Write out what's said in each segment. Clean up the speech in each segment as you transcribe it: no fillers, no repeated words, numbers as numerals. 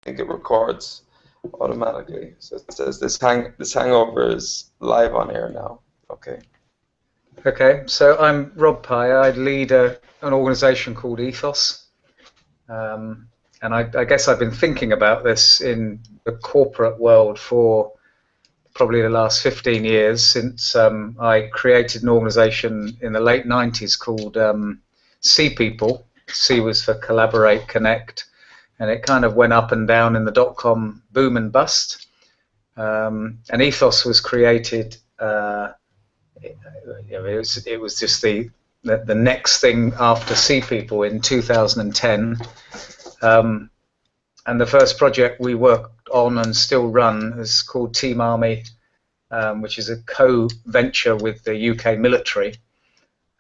think it records automatically. So it says this hangover is live on air now. Okay. Okay, so I'm Rob Pye. I lead an organization called Ethos. And I guess I've been thinking about this in the corporate world for probably the last 15 years, since I created an organization in the late 90s called C People. C was for Collaborate, Connect, and it kind of went up and down in the dot-com boom and bust. And Ethos was created, it was just the next thing after C People in 2010. And the first project we worked on and still run is called Team Army, which is a co-venture with the UK military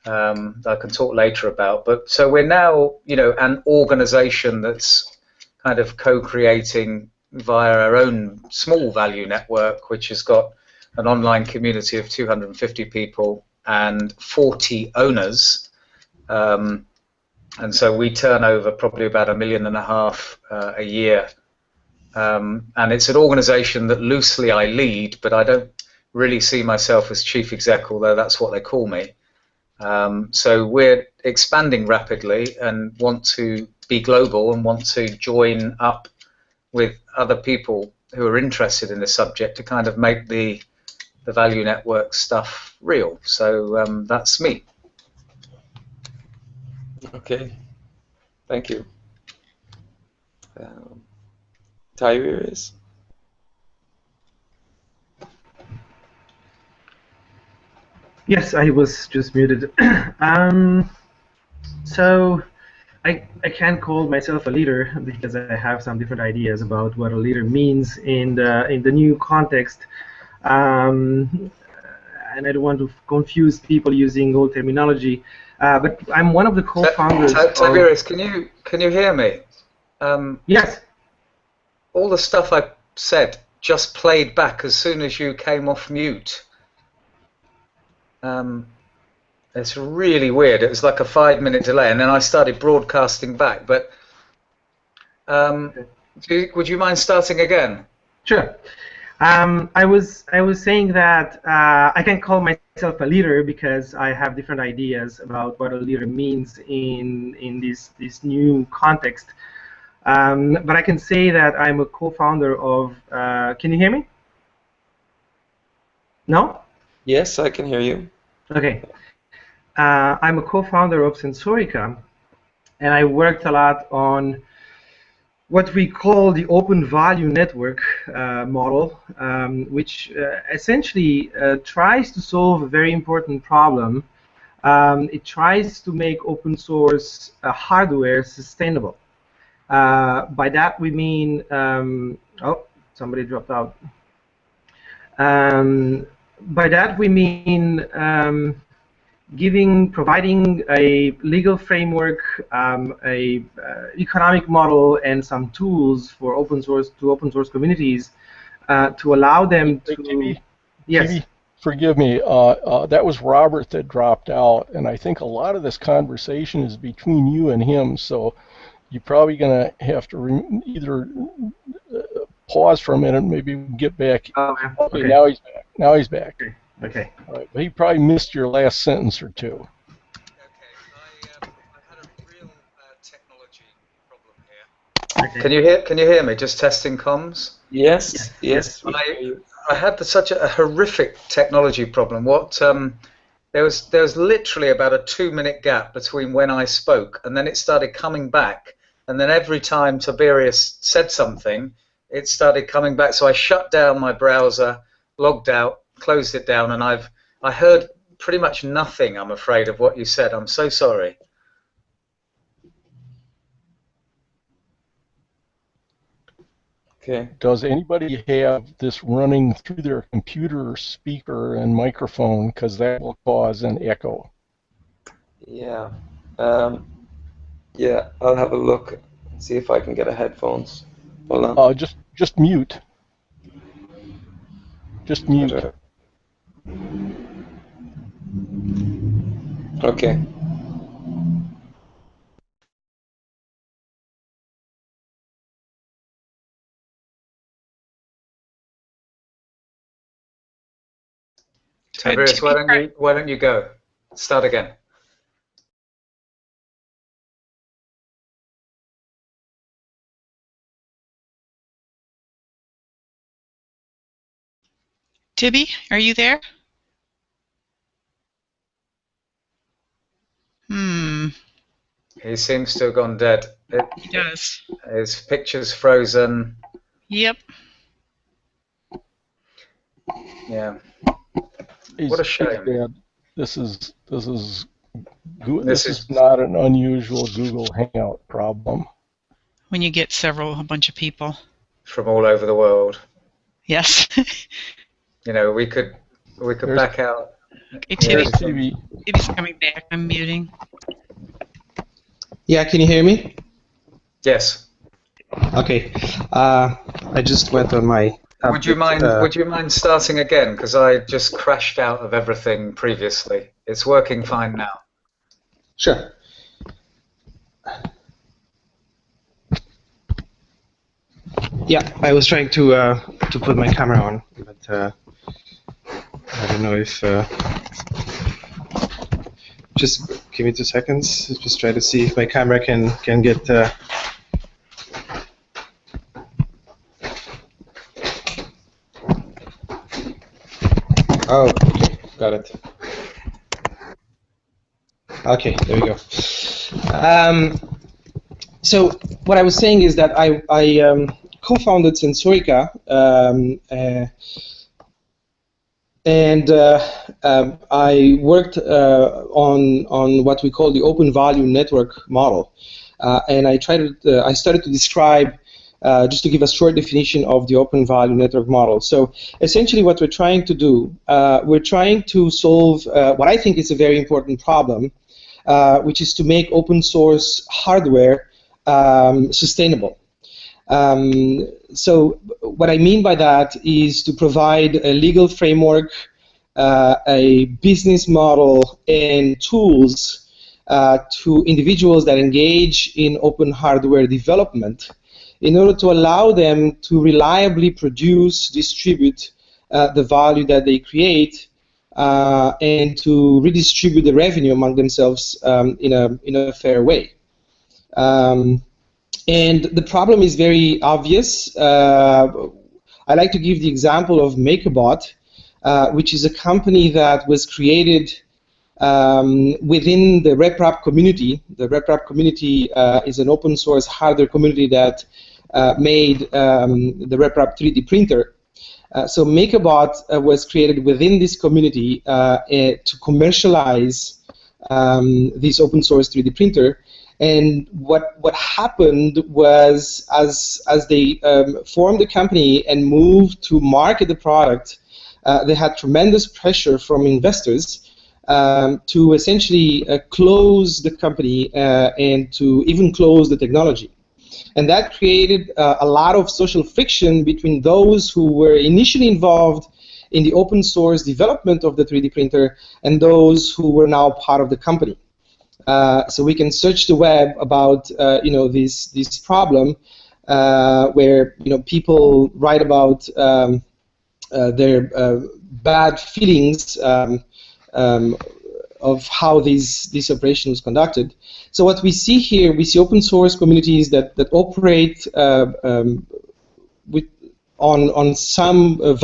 that I can talk later about. But so we're now, an organization that's kind of co-creating via our own small value network, which has got an online community of 250 people and 40 owners. And so we turn over probably about $1.5 million a year. And it's an organization that loosely I lead, but I don't really see myself as chief exec, although that's what they call me. So we're expanding rapidly and want to be global and want to join up with other people who are interested in the subject to kind of make the value network stuff real. So that's me. Okay. Thank you. Tyrese. Yes, I was just muted. So I can't call myself a leader because I have some different ideas about what a leader means in the new context, and I don't want to confuse people using old terminology. But I'm one of the co-founders. Tiberius, can you hear me? Yes. All the stuff I said just played back as soon as you came off mute. It's really weird. It was like a 5-minute delay, and then I started broadcasting back. But would you mind starting again? Sure. I was saying that I can call myself a leader because I have different ideas about what a leader means in this new context. But I can say that I'm a co-founder of. Can you hear me? No? Yes, I can hear you. Okay. I'm a co-founder of Sensorica, and I worked a lot on what we call the open value network model, which essentially tries to solve a very important problem. It tries to make open source hardware sustainable. By that we mean, oh, somebody dropped out. By that we mean providing a legal framework, a economic model, and some tools for open source communities to allow them to. Kiwi, Yes. Kiwi, forgive me. That was Robert that dropped out, and I think a lot of this conversation is between you and him. So you're probably going to have to either pause for a minute, and maybe get back. Okay. Now he's back. Now he's back. Okay. All right, but he probably missed your last sentence or two. Okay, I had a real technology problem here. Okay. Can you hear me? Just testing comms. Yes. I had such a horrific technology problem. There was literally about a 2-minute gap between when I spoke and then it started coming back, and then every time Tiberius said something, it started coming back. So I shut down my browser, logged out, closed it down, and I heard pretty much nothing, I'm afraid, of what you said. I'm so sorry. Okay. Does anybody have this running through their computer, speaker, and microphone? Because that will cause an echo. Yeah. Yeah, I'll have a look and see if I can get a headphones. Hold on. Just mute. Just mute. Okay. Tiberius, why don't you go? Start again. Tibby, are you there? He seems to have gone dead. He does. His picture's frozen. Yep. Yeah. What a shame. Dad, this is not an unusual Google Hangout problem. When you get a bunch of people. From all over the world. Yes. You know, we could back out. Hey, Tibby's coming back. I'm muting. Yeah, can you hear me? Yes. Okay. I just went on my. Would you mind starting again? Because I just crashed out of everything previously. It's working fine now. Sure. Yeah, I was trying to put my camera on, but I don't know if. Just give me 2 seconds. Just try to see if my camera can get. Oh, okay, got it. Okay, there we go. So what I was saying is that I co-founded Sensorica, and I worked on what we call the open value network model, and I started to describe. Just to give a short definition of the open value network model. So essentially what we're trying to do, we're trying to solve what I think is a very important problem, which is to make open source hardware sustainable. So what I mean by that is to provide a legal framework, a business model, and tools to individuals that engage in open hardware development in order to allow them to reliably produce, distribute the value that they create, and to redistribute the revenue among themselves in a fair way. And the problem is very obvious. I like to give the example of MakerBot, which is a company that was created within the RepRap community. The RepRap community is an open source hardware community that made the RepRap 3D printer. So MakerBot was created within this community to commercialize this open source 3D printer. And what happened was, as they formed the company and moved to market the product, they had tremendous pressure from investors to essentially close the company and to even close the technology. And that created a lot of social friction between those who were initially involved in the open source development of the 3D printer and those who were now part of the company. So we can search the web about this problem where people write about their bad feelings of how this operation was conducted. So what we see here, we see open source communities that operate on some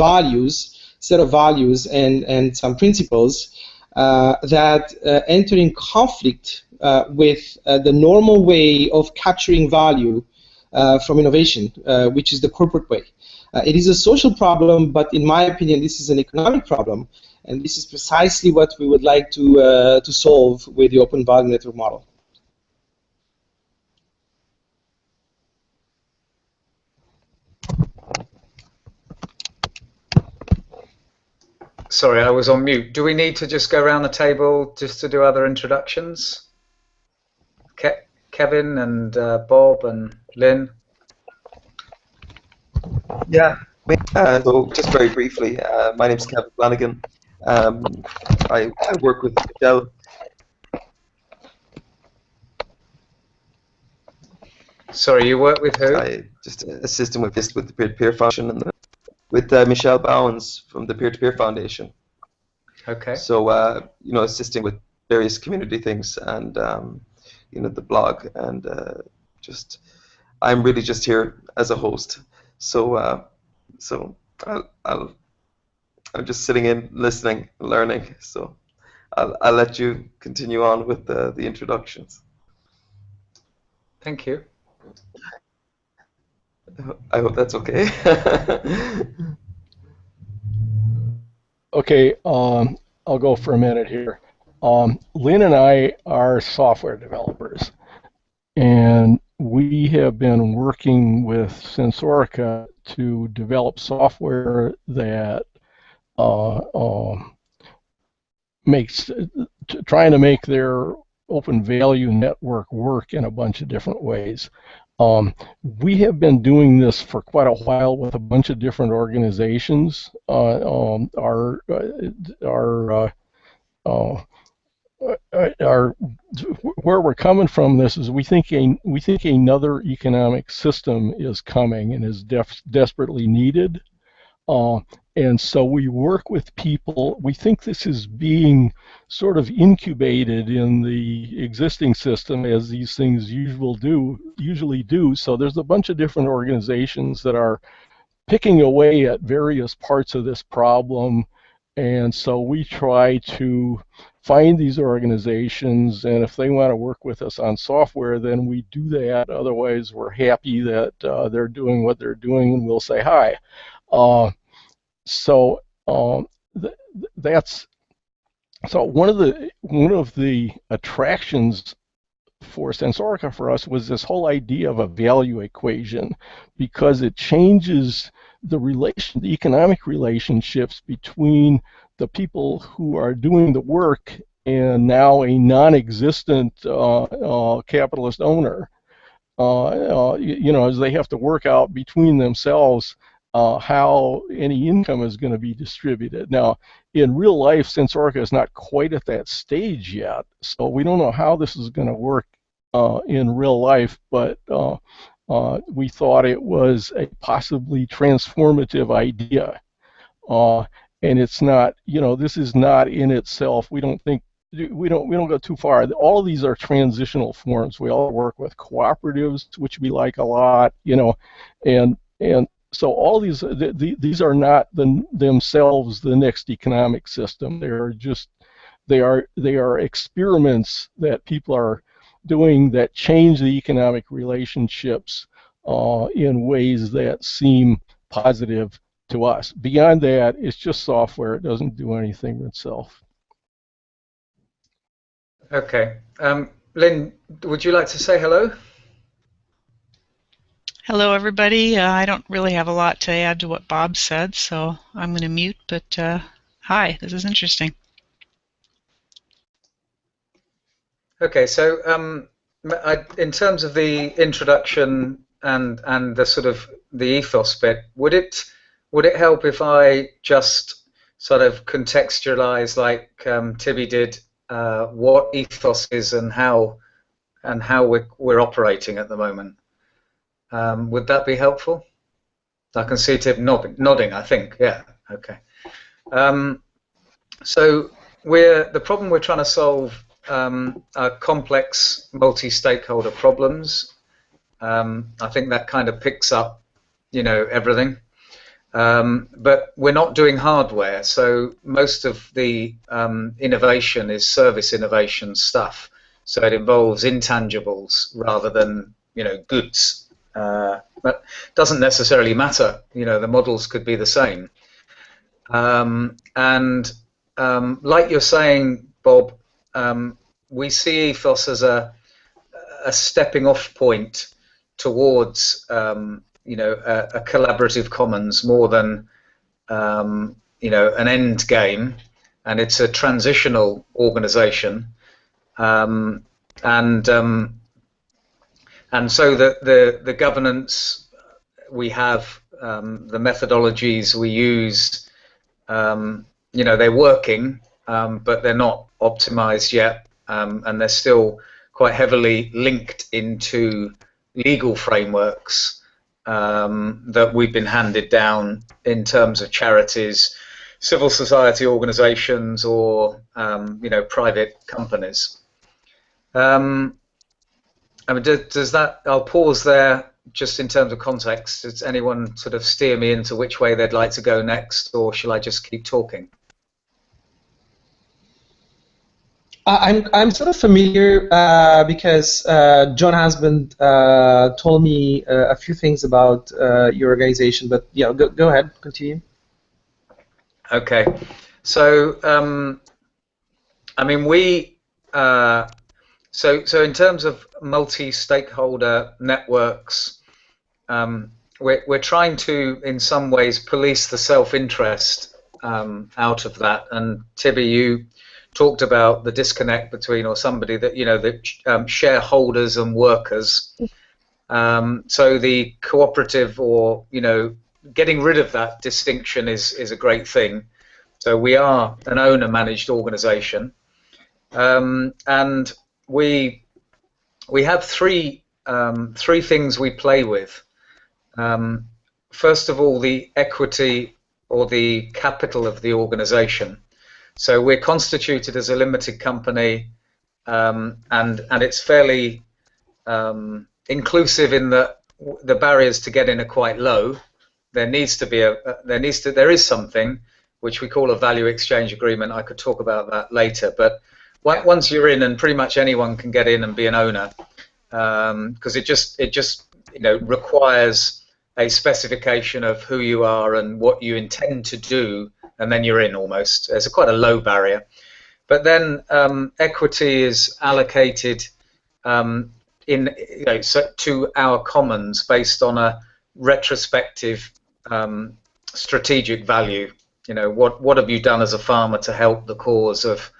set of values and some principles that enter in conflict with the normal way of capturing value from innovation, which is the corporate way. It is a social problem, but in my opinion, this is an economic problem, and this is precisely what we would like to solve with the open value network model. Sorry, I was on mute. Do we need to just go around the table just to do other introductions? Kevin and Bob and Lynn? Yeah. So just very briefly, my name is Kevin Flanagan. I work with Michelle. Sorry, you work with who? I just assist him with this, with the peer-to-peer function, and with Michelle Bowens from the Peer-to-Peer Foundation. Okay. So assisting with various community things and the blog and just I'm really just here as a host. So I'm just sitting in, listening, learning. So I'll let you continue on with the introductions. Thank you. I hope that's okay. Okay, I'll go for a minute here. Lynn and I are software developers, and we have been working with Sensorica to develop software that trying to make their open value network work in a bunch of different ways. We have been doing this for quite a while with a bunch of different organizations. Where we're coming from this is we think another economic system is coming and is desperately needed. And so we work with people. We think this is being sort of incubated in the existing system, as these things usually do. So there's a bunch of different organizations that are picking away at various parts of this problem. And so we try to find these organizations, and if they want to work with us on software, then we do that. Otherwise, we're happy that they're doing what they're doing, and we'll say hi. That's one of the attractions for Sensorica for us was this whole idea of a value equation, because it changes the economic relationships between the people who are doing the work and now a non-existent capitalist owner. As they have to work out between themselves how any income is going to be distributed. Now, in real life, Sensorica is not quite at that stage yet, so we don't know how this is going to work in real life, but we thought it was a possibly transformative idea. And it's not, this is not in itself, we don't go too far. All of these are transitional forms. We all work with cooperatives, which we like a lot, and so all these are not themselves the next economic system. They are experiments that people are doing that change the economic relationships in ways that seem positive to us. Beyond that, it's just software. It doesn't do anything itself. Okay. Lynn, would you like to say hello? Hello, everybody. I don't really have a lot to add to what Bob said, so I'm going to mute, but hi, this is interesting. Okay, so in terms of the introduction and the sort of the ethos bit, would it help if I just sort of contextualize, like Tibby did, what ethos is and how we're operating at the moment? Would that be helpful? I can see Tib nodding, I think. Yeah. Okay. So the problem we're trying to solve are complex multi-stakeholder problems. I think that kind of picks up, everything. But we're not doing hardware, so most of the innovation is service innovation stuff. So it involves intangibles rather than goods. But doesn't necessarily matter. The models could be the same. Like you're saying, Bob, we see ethos as a stepping off point towards a collaborative commons more than an end game, and it's a transitional organization, and so the governance we have, the methodologies we use, they're working, but they're not optimized yet, and they're still quite heavily linked into legal frameworks that we've been handed down in terms of charities, civil society organizations or private companies. I mean, does that? I'll pause there just in terms of context. Does anyone sort of steer me into which way they'd like to go next, or shall I just keep talking? I'm sort of familiar because John has been told me a few things about your organization, but yeah, go ahead, continue. Okay, so I mean, so in terms of multi-stakeholder networks, we're trying to, in some ways, police the self-interest out of that. And Tibby, you talked about the disconnect between, or somebody that the shareholders and workers. So the cooperative, or getting rid of that distinction is a great thing. So we are an owner-managed organization, and we have three things we play with. First of all, the equity or the capital of the organization. So we're constituted as a limited company, and it's fairly inclusive in that the barriers to get in are quite low. There needs to be there is something which we call a value exchange agreement. I could talk about that later, but once you're in, and pretty much anyone can get in and be an owner, because it just requires a specification of who you are and what you intend to do, and then you're in almost. There's quite a low barrier. But then equity is allocated to our commons based on a retrospective strategic value. What have you done as a farmer to help the cause of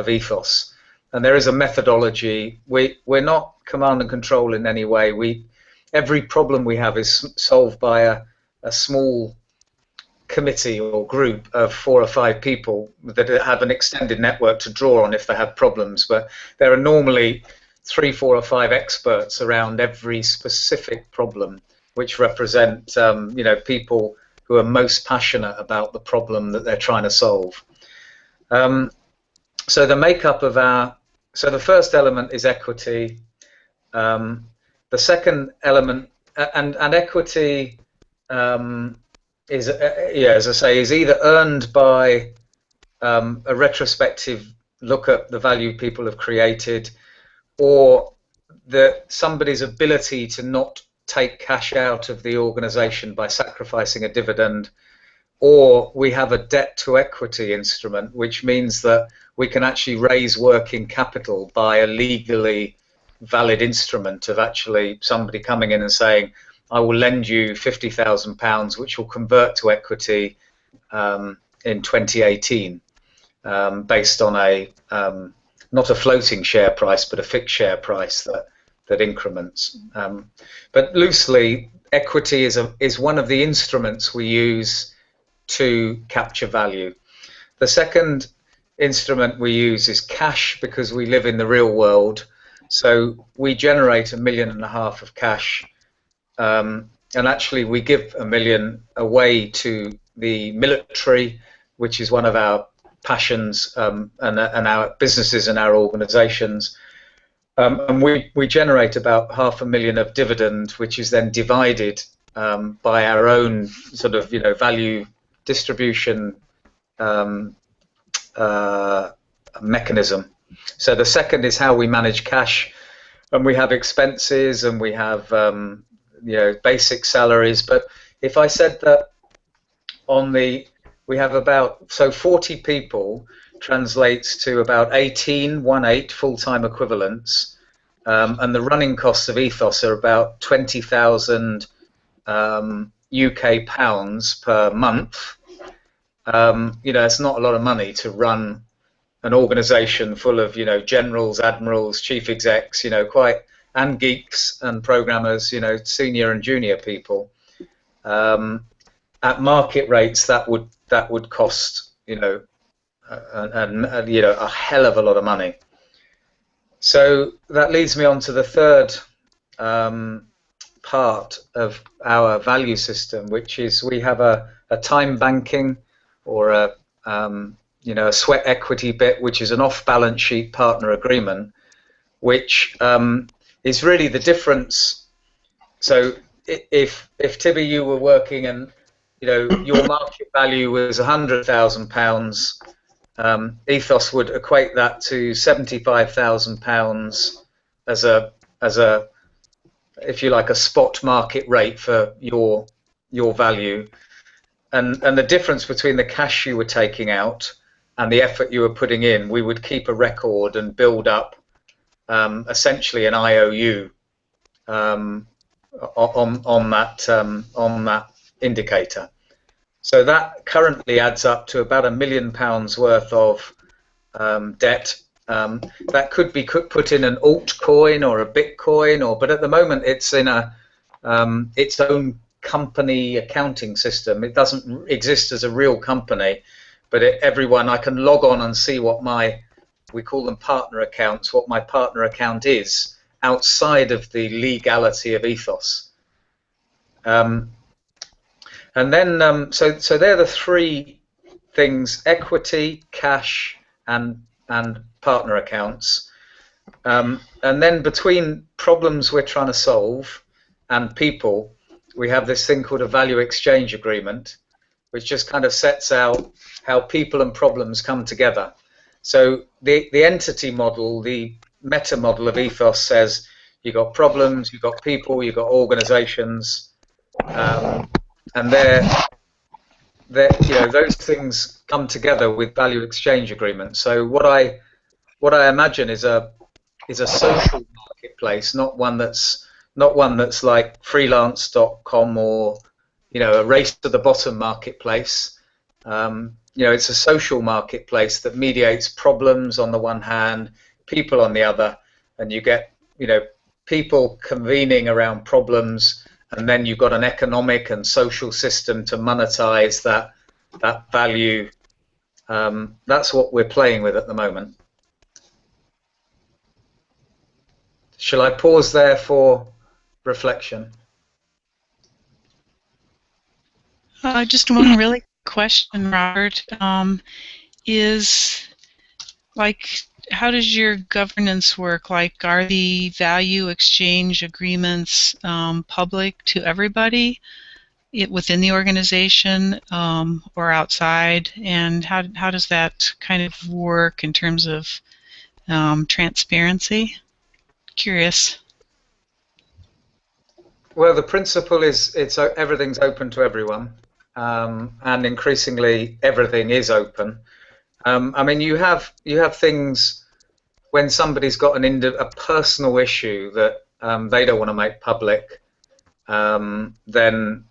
ethos? And there is a methodology. We're not command and control in any way. Every problem we have is solved by a small committee or group of 4 or 5 people that have an extended network to draw on if they have problems. But there are normally 3, 4 or 5 experts around every specific problem, which represent people who are most passionate about the problem that they're trying to solve. So the makeup of so the first element is equity. The second element, and equity is, as I say, is either earned by a retrospective look at the value people have created, or somebody's ability to not take cash out of the organization by sacrificing a dividend, or we have a debt to equity instrument, which means that we can actually raise working capital by a legally valid instrument of actually somebody coming in and saying, I will lend you £50,000, which will convert to equity in 2018, based on not a floating share price, but a fixed share price that increments. But loosely, equity is one of the instruments we use to capture value. The second instrument we use is cash, because we live in the real world. So we generate £1.5 million of cash, and actually we give £1 million away to the military, which is one of our passions, and our businesses and our organizations. And we generate about £500,000 of dividend, which is then divided by our own sort of value distribution mechanism. So the second is how we manage cash, and we have expenses, and we have basic salaries. But if I said that we have about 40 people translates to about 18 full-time equivalents, and the running costs of Ethos are about 20,000 UK pounds per month. It's not a lot of money to run an organization full of generals, admirals, chief execs, and geeks and programmers, senior and junior people. At market rates, that would cost a hell of a lot of money. So that leads me on to the third part of our value system, which is we have a time banking or a a sweat equity bit, which is an off-balance sheet partner agreement, which is really the difference. So if Tibby, you were working and your market value was £100,000, Ethos would equate that to £75,000 as a if you like a spot market rate for your value, and the difference between the cash you were taking out and the effort you were putting in, we would keep a record and build up essentially an IOU on that indicator. So that currently adds up to about £1 million worth of debt. That could be put in an altcoin or a Bitcoin, but at the moment it's in its own company accounting system. It doesn't exist as a real company, but everyone, I can log on and see what we call them partner accounts, what my partner account is outside of the legality of Ethos. And then, so they're the three things: equity, cash, and partner accounts. And then between problems we're trying to solve and people, we have this thing called a value exchange agreement, which just kind of sets out how people and problems come together. So the entity model, the meta model of Ethos says you've got problems, you've got people, you've got organizations, and those things come together with value exchange agreements. So what I imagine is a social marketplace, not one that's like freelance.com or a race to the bottom marketplace. It's a social marketplace that mediates problems on the one hand, people on the other, and you get people convening around problems, and then you've got an economic and social system to monetize that value. That's what we're playing with at the moment. Shall I pause there for reflection? Just one really question, Robert, is like, how does your governance work? Like, are the value exchange agreements public to everybody within the organization or outside? And how does that kind of work in terms of transparency? Curious. Well, the principle is everything's open to everyone, and increasingly everything is open. I mean, you have things when somebody's got a personal issue that they don't want to make public. Then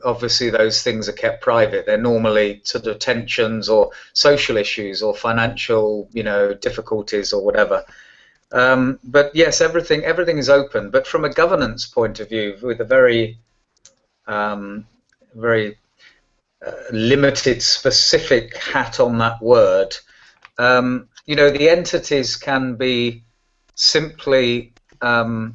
obviously those things are kept private. They're normally sort of tensions or social issues or financial difficulties or whatever. But yes, everything is open. But from a governance point of view, with a very limited, specific hat on that word, the entities can be simply, and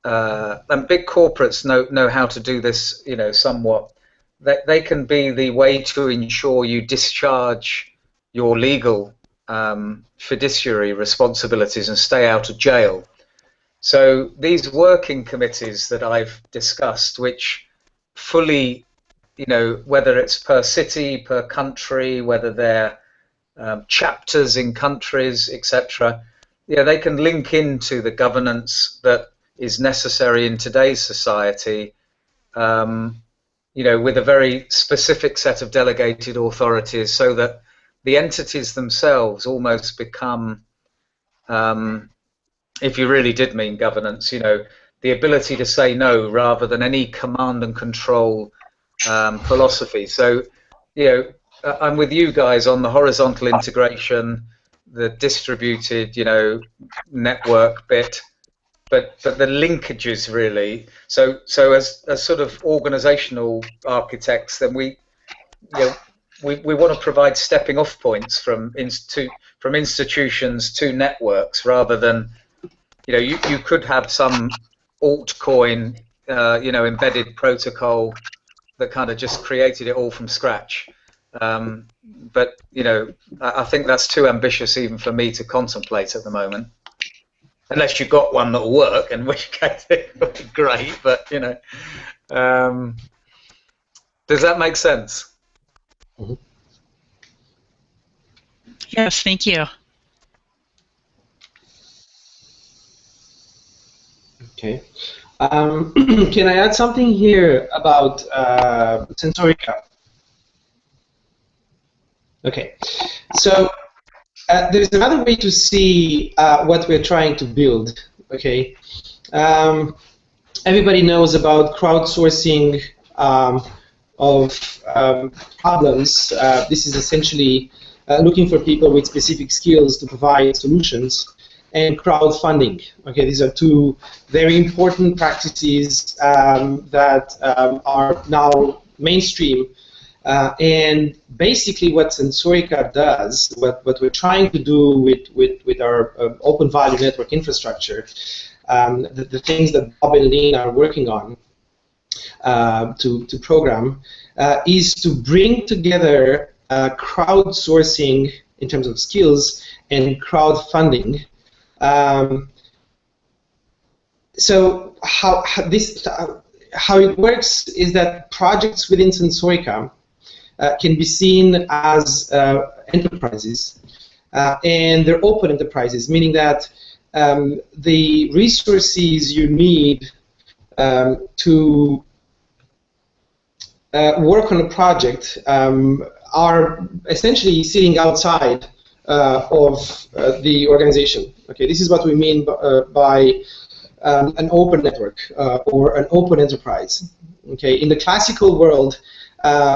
big corporates know how to do this, somewhat. They can be the way to ensure you discharge your legal fiduciary responsibilities and stay out of jail. So these working committees that I've discussed, which fully, whether it's per city, per country, whether they're chapters in countries, etc., they can link into the governance that is necessary in today's society, with a very specific set of delegated authorities, so that the entities themselves almost become, if you really did mean governance, the ability to say no rather than any command and control philosophy. So, I'm with you guys on the horizontal integration, the distributed, network bit, but the linkages really. So as sort of organizational architects, then we want to provide stepping off points from institutions to networks, rather than you could have some altcoin embedded protocol that kind of just created it all from scratch. But you know, I think that's too ambitious even for me to contemplate at the moment. Unless you've got one that'll work, in which case it would be great. But you know, does that make sense? Mm-hmm. Yes, thank you. Okay. Can I add something here about Sensorica? Okay. So there's another way to see what we're trying to build. Okay. Everybody knows about crowdsourcing of problems. This is essentially looking for people with specific skills to provide solutions, and crowdfunding. Okay, these are two very important practices that are now mainstream. And basically what Sensorica does, what we're trying to do with our open value network infrastructure, the things that Bob and Lynn are working on to program, is to bring together crowdsourcing in terms of skills and crowdfunding. So how it works is that projects within Sensorica can be seen as enterprises, and they're open enterprises, meaning that the resources you need to work on a project are essentially sitting outside of the organization. Okay, this is what we mean by an open network or an open enterprise. Okay, in the classical world,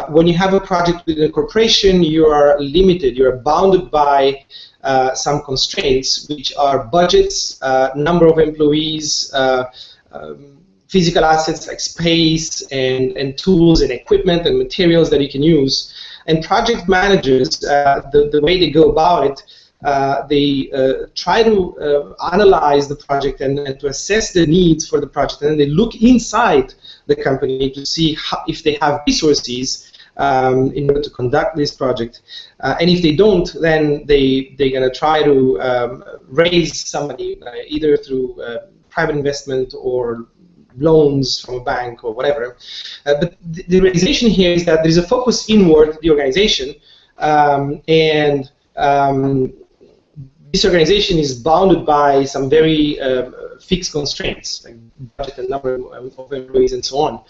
when you have a project within a corporation, you are limited, you are bounded by some constraints, which are budgets, number of employees, physical assets like space and tools and equipment and materials that you can use. And project managers, the way they go about it, they try to analyze the project and to assess the needs for the project, and then they look inside the company to see if they have resources in order to conduct this project. And if they don't, then they're going to try to raise some money, either through private investment or loans from a bank or whatever. But the realization here is that there is a focus inward, the organization, and this organization is bounded by some very fixed constraints, like budget and number of employees and so on.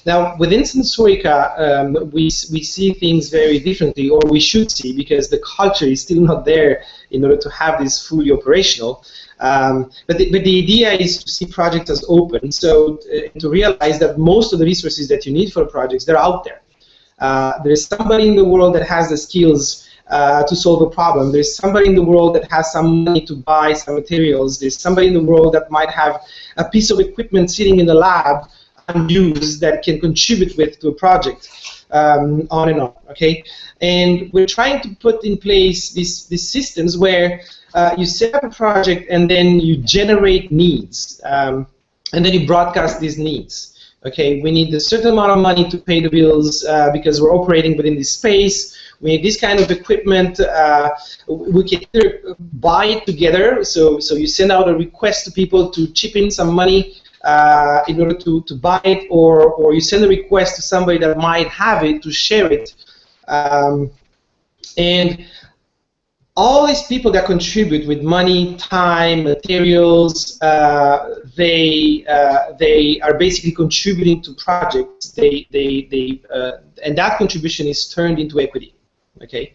Now, within Sensorica, we see things very differently, or we should see, because the culture is still not there in order to have this fully operational. But the idea is to see projects as open, so to realize that most of the resources that you need for projects, they're out there. There is somebody in the world that has the skills to solve a problem. There's somebody in the world that has some money to buy some materials. There's somebody in the world that might have a piece of equipment sitting in the lab unused that can contribute to a project, on and on, okay? And we're trying to put in place these systems where you set up a project and then you generate needs, and then you broadcast these needs. Okay, we need a certain amount of money to pay the bills because we're operating within this space. We need this kind of equipment. We can either buy it together, so you send out a request to people to chip in some money in order to buy it, or you send a request to somebody that might have it to share it. And all these people that contribute with money, time, materials, they are basically contributing to projects. And that contribution is turned into equity. Okay,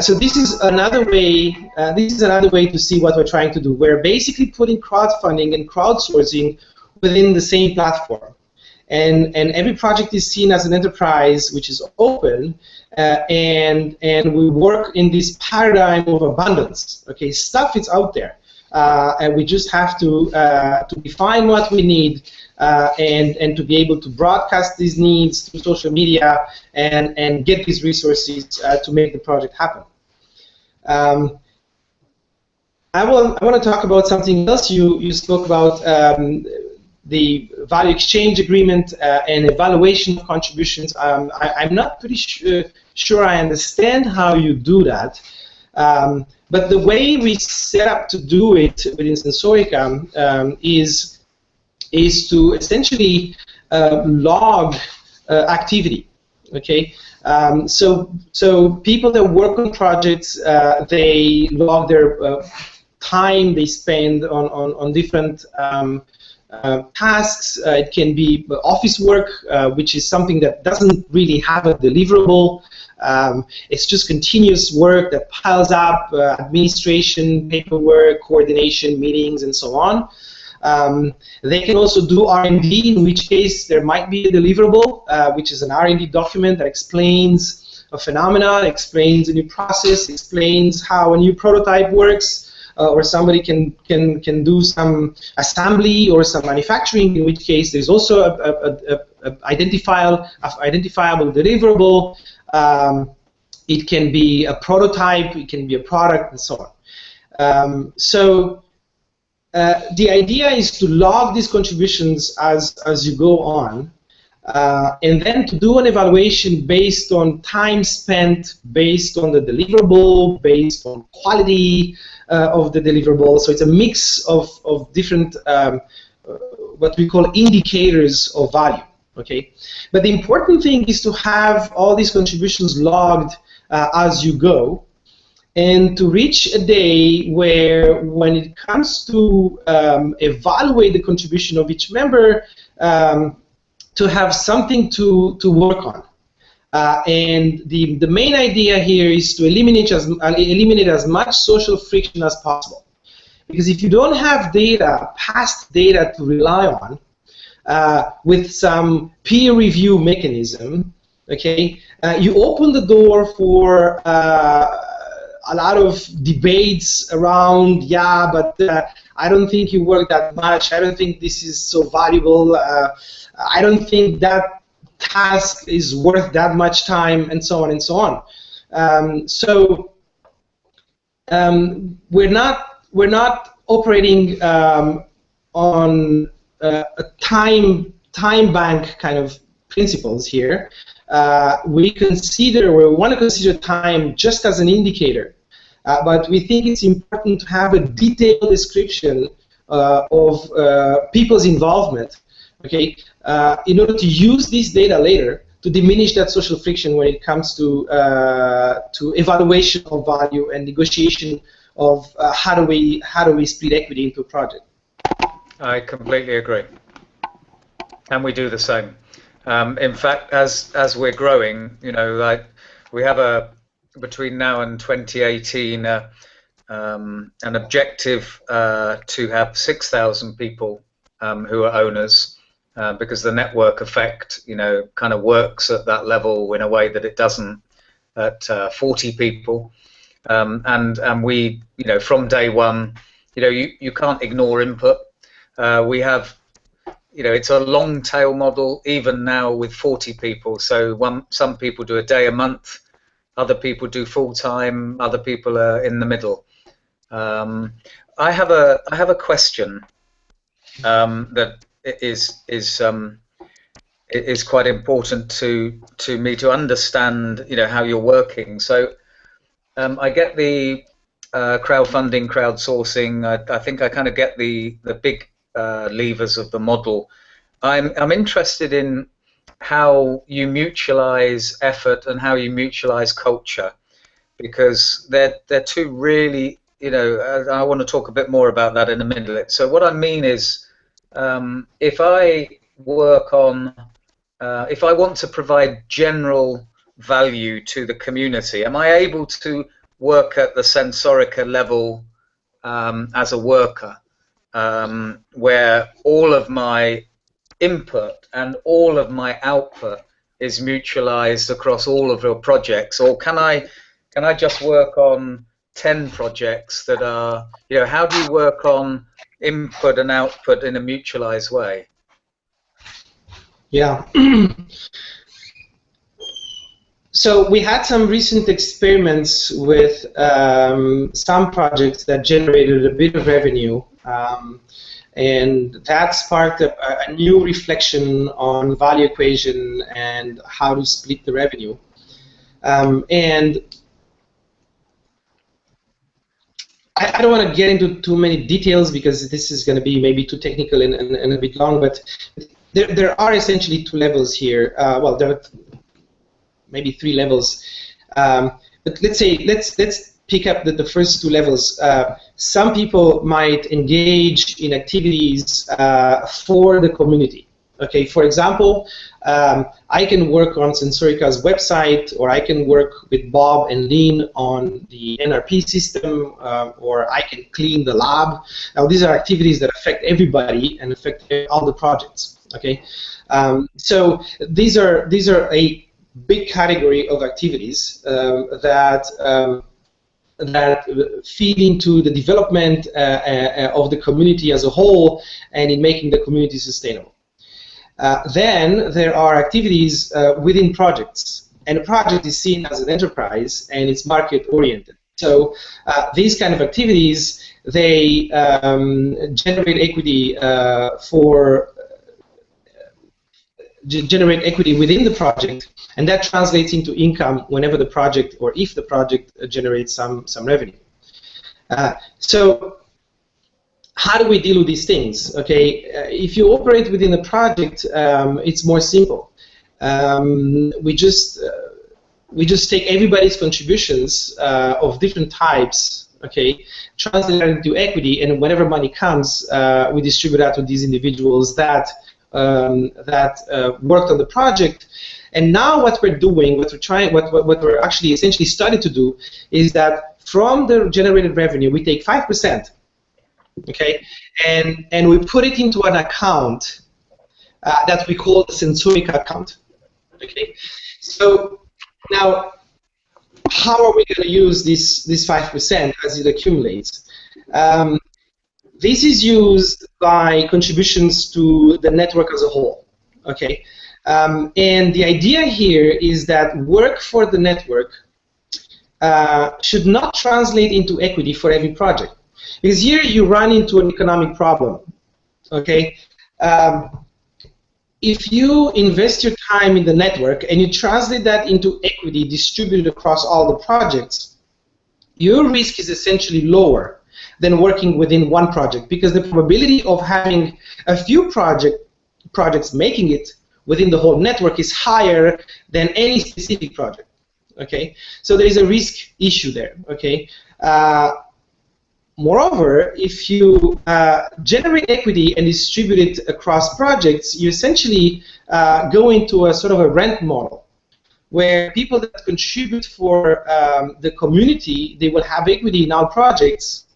so this is another way. To see what we're trying to do. We're basically putting crowdfunding and crowdsourcing within the same platform, and every project is seen as an enterprise which is open, and we work in this paradigm of abundance. Okay, stuff is out there, and we just have to define what we need, and to be able to broadcast these needs through social media and get these resources to make the project happen. I want to talk about something else you spoke about. the value exchange agreement and evaluation of contributions. I'm not pretty sure I understand how you do that. But the way we set up to do it within Sensorica is to essentially log activity. Okay, so people that work on projects, they log their time they spend on different tasks. It can be office work, which is something that doesn't really have a deliverable. It's just continuous work that piles up, administration, paperwork, coordination, meetings, and so on. They can also do R&D, in which case there might be a deliverable, which is an R&D document that explains a phenomena, explains a new process, explains how a new prototype works, or somebody can do some assembly or some manufacturing, in which case there's also a identifiable deliverable. It can be a prototype, it can be a product, and so on. The idea is to log these contributions as you go on, and then to do an evaluation based on time spent, based on the deliverable, based on quality of the deliverable. So it's a mix of different what we call indicators of value. Okay, but the important thing is to have all these contributions logged as you go, and to reach a day where, when it comes to evaluate the contribution of each member, to have something to work on. And the main idea here is to eliminate as much social friction as possible. Because if you don't have data, past data to rely on, with some peer review mechanism, okay, you open the door for a lot of debates around, yeah, but I don't think you work that much, I don't think this is so valuable, I don't think that task is worth that much time, and so on and so on. We're not operating on a time bank kind of principles here. We want to consider time just as an indicator, but we think it's important to have a detailed description of people's involvement, okay, in order to use this data later to diminish that social friction when it comes to evaluation of value and negotiation of how do we split equity into a project. I completely agree, and we do the same. In fact, as we're growing, you know, like we have between now and 2018 an objective to have 6,000 people who are owners, because the network effect, you know, kind of works at that level in a way that it doesn't at 40 people. And we, you know, from day one, you know, you can't ignore input. We have, you know, it's a long tail model even now with 40 people. So some people do a day a month, other people do full time, other people are in the middle. I have a question that is quite important to me to understand, you know, how you're working. So I get the crowdfunding, crowdsourcing. I think I kind of get the big levers of the model. I'm interested in how you mutualize effort and how you mutualize culture, because they're two really, you know, I want to talk a bit more about that in a minute. So what I mean is, if I work on, if I want to provide general value to the community, am I able to work at the Sensorica level as a worker, where all of my input and all of my output is mutualized across all of your projects? Or can I just work on 10 projects that are, you know, how do you work on input and output in a mutualized way? Yeah. So we had some recent experiments with some projects that generated a bit of revenue, And that sparked a new reflection on value equation and how to split the revenue. And I don't want to get into too many details because this is going to be maybe too technical and a bit long, but there are essentially two levels here. Well, there are maybe three levels. But let's pick up the first two levels. Some people might engage in activities for the community. Okay, for example, I can work on Sensorica's website, or I can work with Bob and Lynn on the NRP system, or I can clean the lab. Now, these are activities that affect everybody and affect all the projects. Okay, so these are a big category of activities that feed into the development of the community as a whole and in making the community sustainable. Then there are activities within projects, and a project is seen as an enterprise and it's market oriented. So these kind of activities, they generate equity generate equity within the project, and that translates into income whenever the project, or if the project generates some revenue. So how do we deal with these things? Okay, if you operate within a project, it's more simple. We just take everybody's contributions of different types, okay, translate that into equity, and whenever money comes, we distribute that to these individuals that worked on the project. And now what we're doing, what we're actually essentially starting to do, is that from the generated revenue, we take 5%. Okay, and we put it into an account that we call the Sensorica account. Okay, so now how are we going to use this 5% as it accumulates? This is used by contributions to the network as a whole. Okay, and the idea here is that work for the network should not translate into equity for every project. Because here you run into an economic problem, okay? If you invest your time in the network and you translate that into equity distributed across all the projects, your risk is essentially lower than working within one project, because the probability of having a few projects making it within the whole network is higher than any specific project, okay? So there is a risk issue there, okay? Moreover, if you generate equity and distribute it across projects, you essentially go into a sort of a rent model, where people that contribute for the community, they will have equity in all projects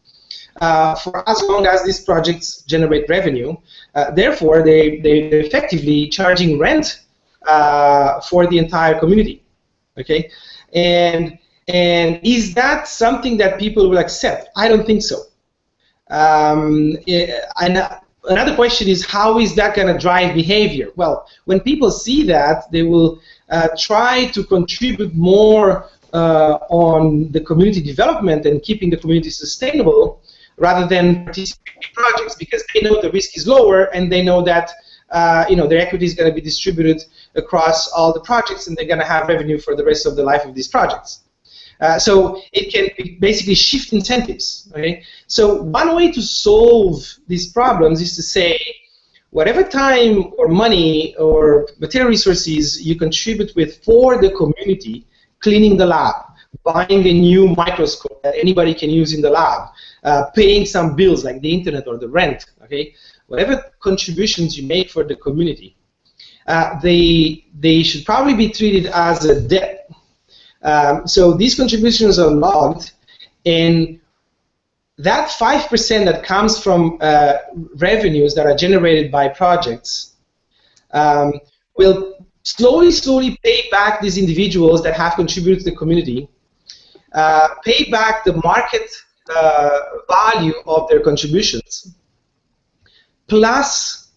for as long as these projects generate revenue. Therefore, they're effectively charging rent for the entire community. Okay, and is that something that people will accept? I don't think so. And another question is, how is that going to drive behavior? Well, when people see that, they will try to contribute more on the community development and keeping the community sustainable, rather than participating in projects, because they know the risk is lower and they know that their equity is going to be distributed across all the projects, and they're going to have revenue for the rest of the life of these projects. So it can basically shift incentives. Okay? So one way to solve these problems is to say, whatever time or money or material resources you contribute with for the community, cleaning the lab, buying a new microscope that anybody can use in the lab, paying some bills like the internet or the rent, okay? Whatever contributions you make for the community, they should probably be treated as a debt. So these contributions are logged, and that 5% that comes from revenues that are generated by projects will slowly pay back these individuals that have contributed to the community, pay back the market value of their contributions, plus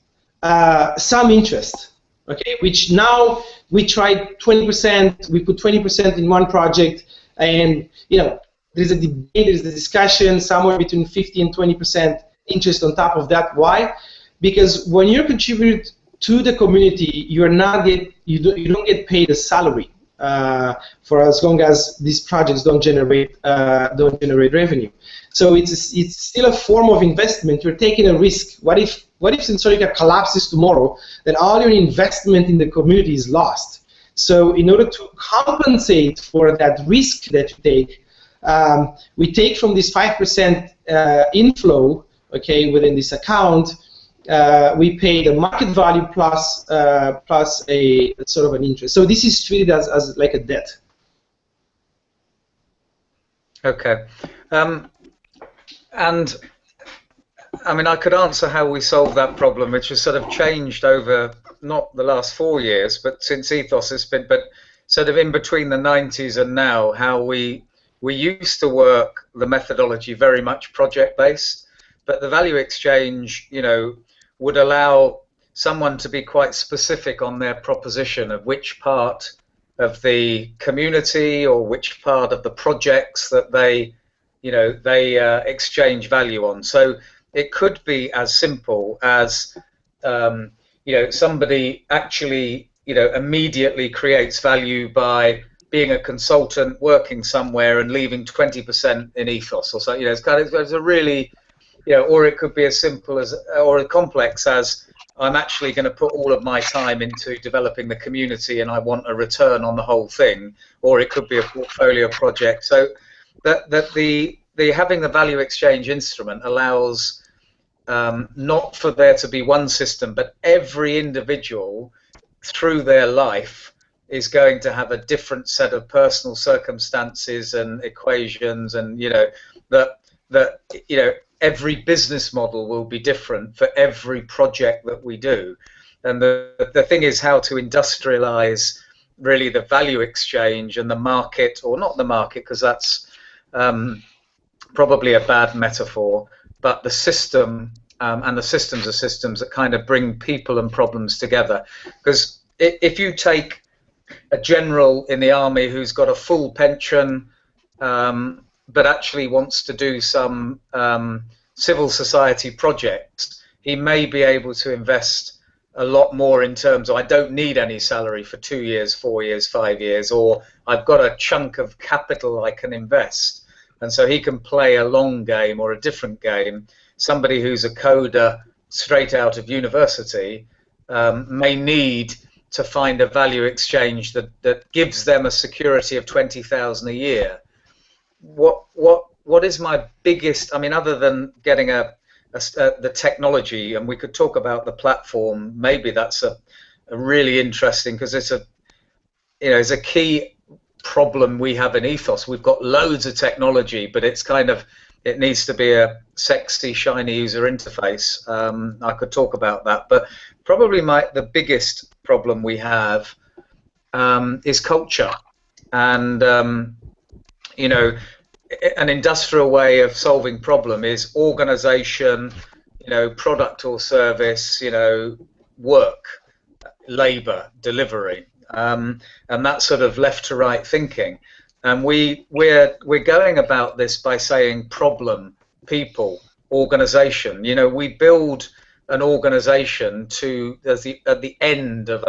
some interest. Okay, which now we tried 20%, we put 20% in one project, and there's a debate, there's a discussion somewhere between 50 and 20%. interest on top of that. Why? Because when you contribute to the community, you don't get paid a salary for as long as these projects don't generate revenue. So it's still a form of investment. You're taking a risk. What if Sensorica collapses tomorrow? Then all your investment in the community is lost. So in order to compensate for that risk that you take, we take from this 5% inflow, okay, within this account. We pay the market value plus a sort of an interest. So this is treated as like a debt. Okay. And I mean, I could answer how we solved that problem, which has sort of changed over not the last 4 years, but since Ethos has been, but sort of in between the 90s and now, how we used to work the methodology very much project-based, but the value exchange, you know, would allow someone to be quite specific on their proposition of which part of the community or which part of the projects that they exchange value on. So it could be as simple as somebody actually immediately creates value by being a consultant working somewhere and leaving 20% in Ethos or so. It's a really, or it could be as simple as, or as complex as, I'm actually going to put all of my time into developing the community and I want a return on the whole thing. Or it could be a portfolio project. So that the having the value exchange instrument allows not for there to be one system, but every individual through their life is going to have a different set of personal circumstances and equations, and every business model will be different for every project that we do. And the thing is how to industrialize really the value exchange and the market, or not the market, because that's probably a bad metaphor, but the system, and the systems are systems that kind of bring people and problems together. Because if you take a general in the army who's got a full pension, but actually wants to do some civil society projects, he may be able to invest a lot more in terms of, I don't need any salary for 2 years, 4 years, 5 years, or I've got a chunk of capital I can invest. And so he can play a long game or a different game. Somebody who's a coder straight out of university may need to find a value exchange that gives them a security of 20,000 a year. What is my biggest, I mean, other than getting the technology, and we could talk about the platform, maybe that's a really interesting, because it's a key problem we have in Ethos. We've got loads of technology, but it needs to be a sexy, shiny user interface. I could talk about that, but probably the biggest problem we have is culture. And an industrial way of solving problem is organization, product or service, work, labor, delivery, and that sort of left to right thinking. And we're going about this by saying problem, people, organization. We build an organization at the end of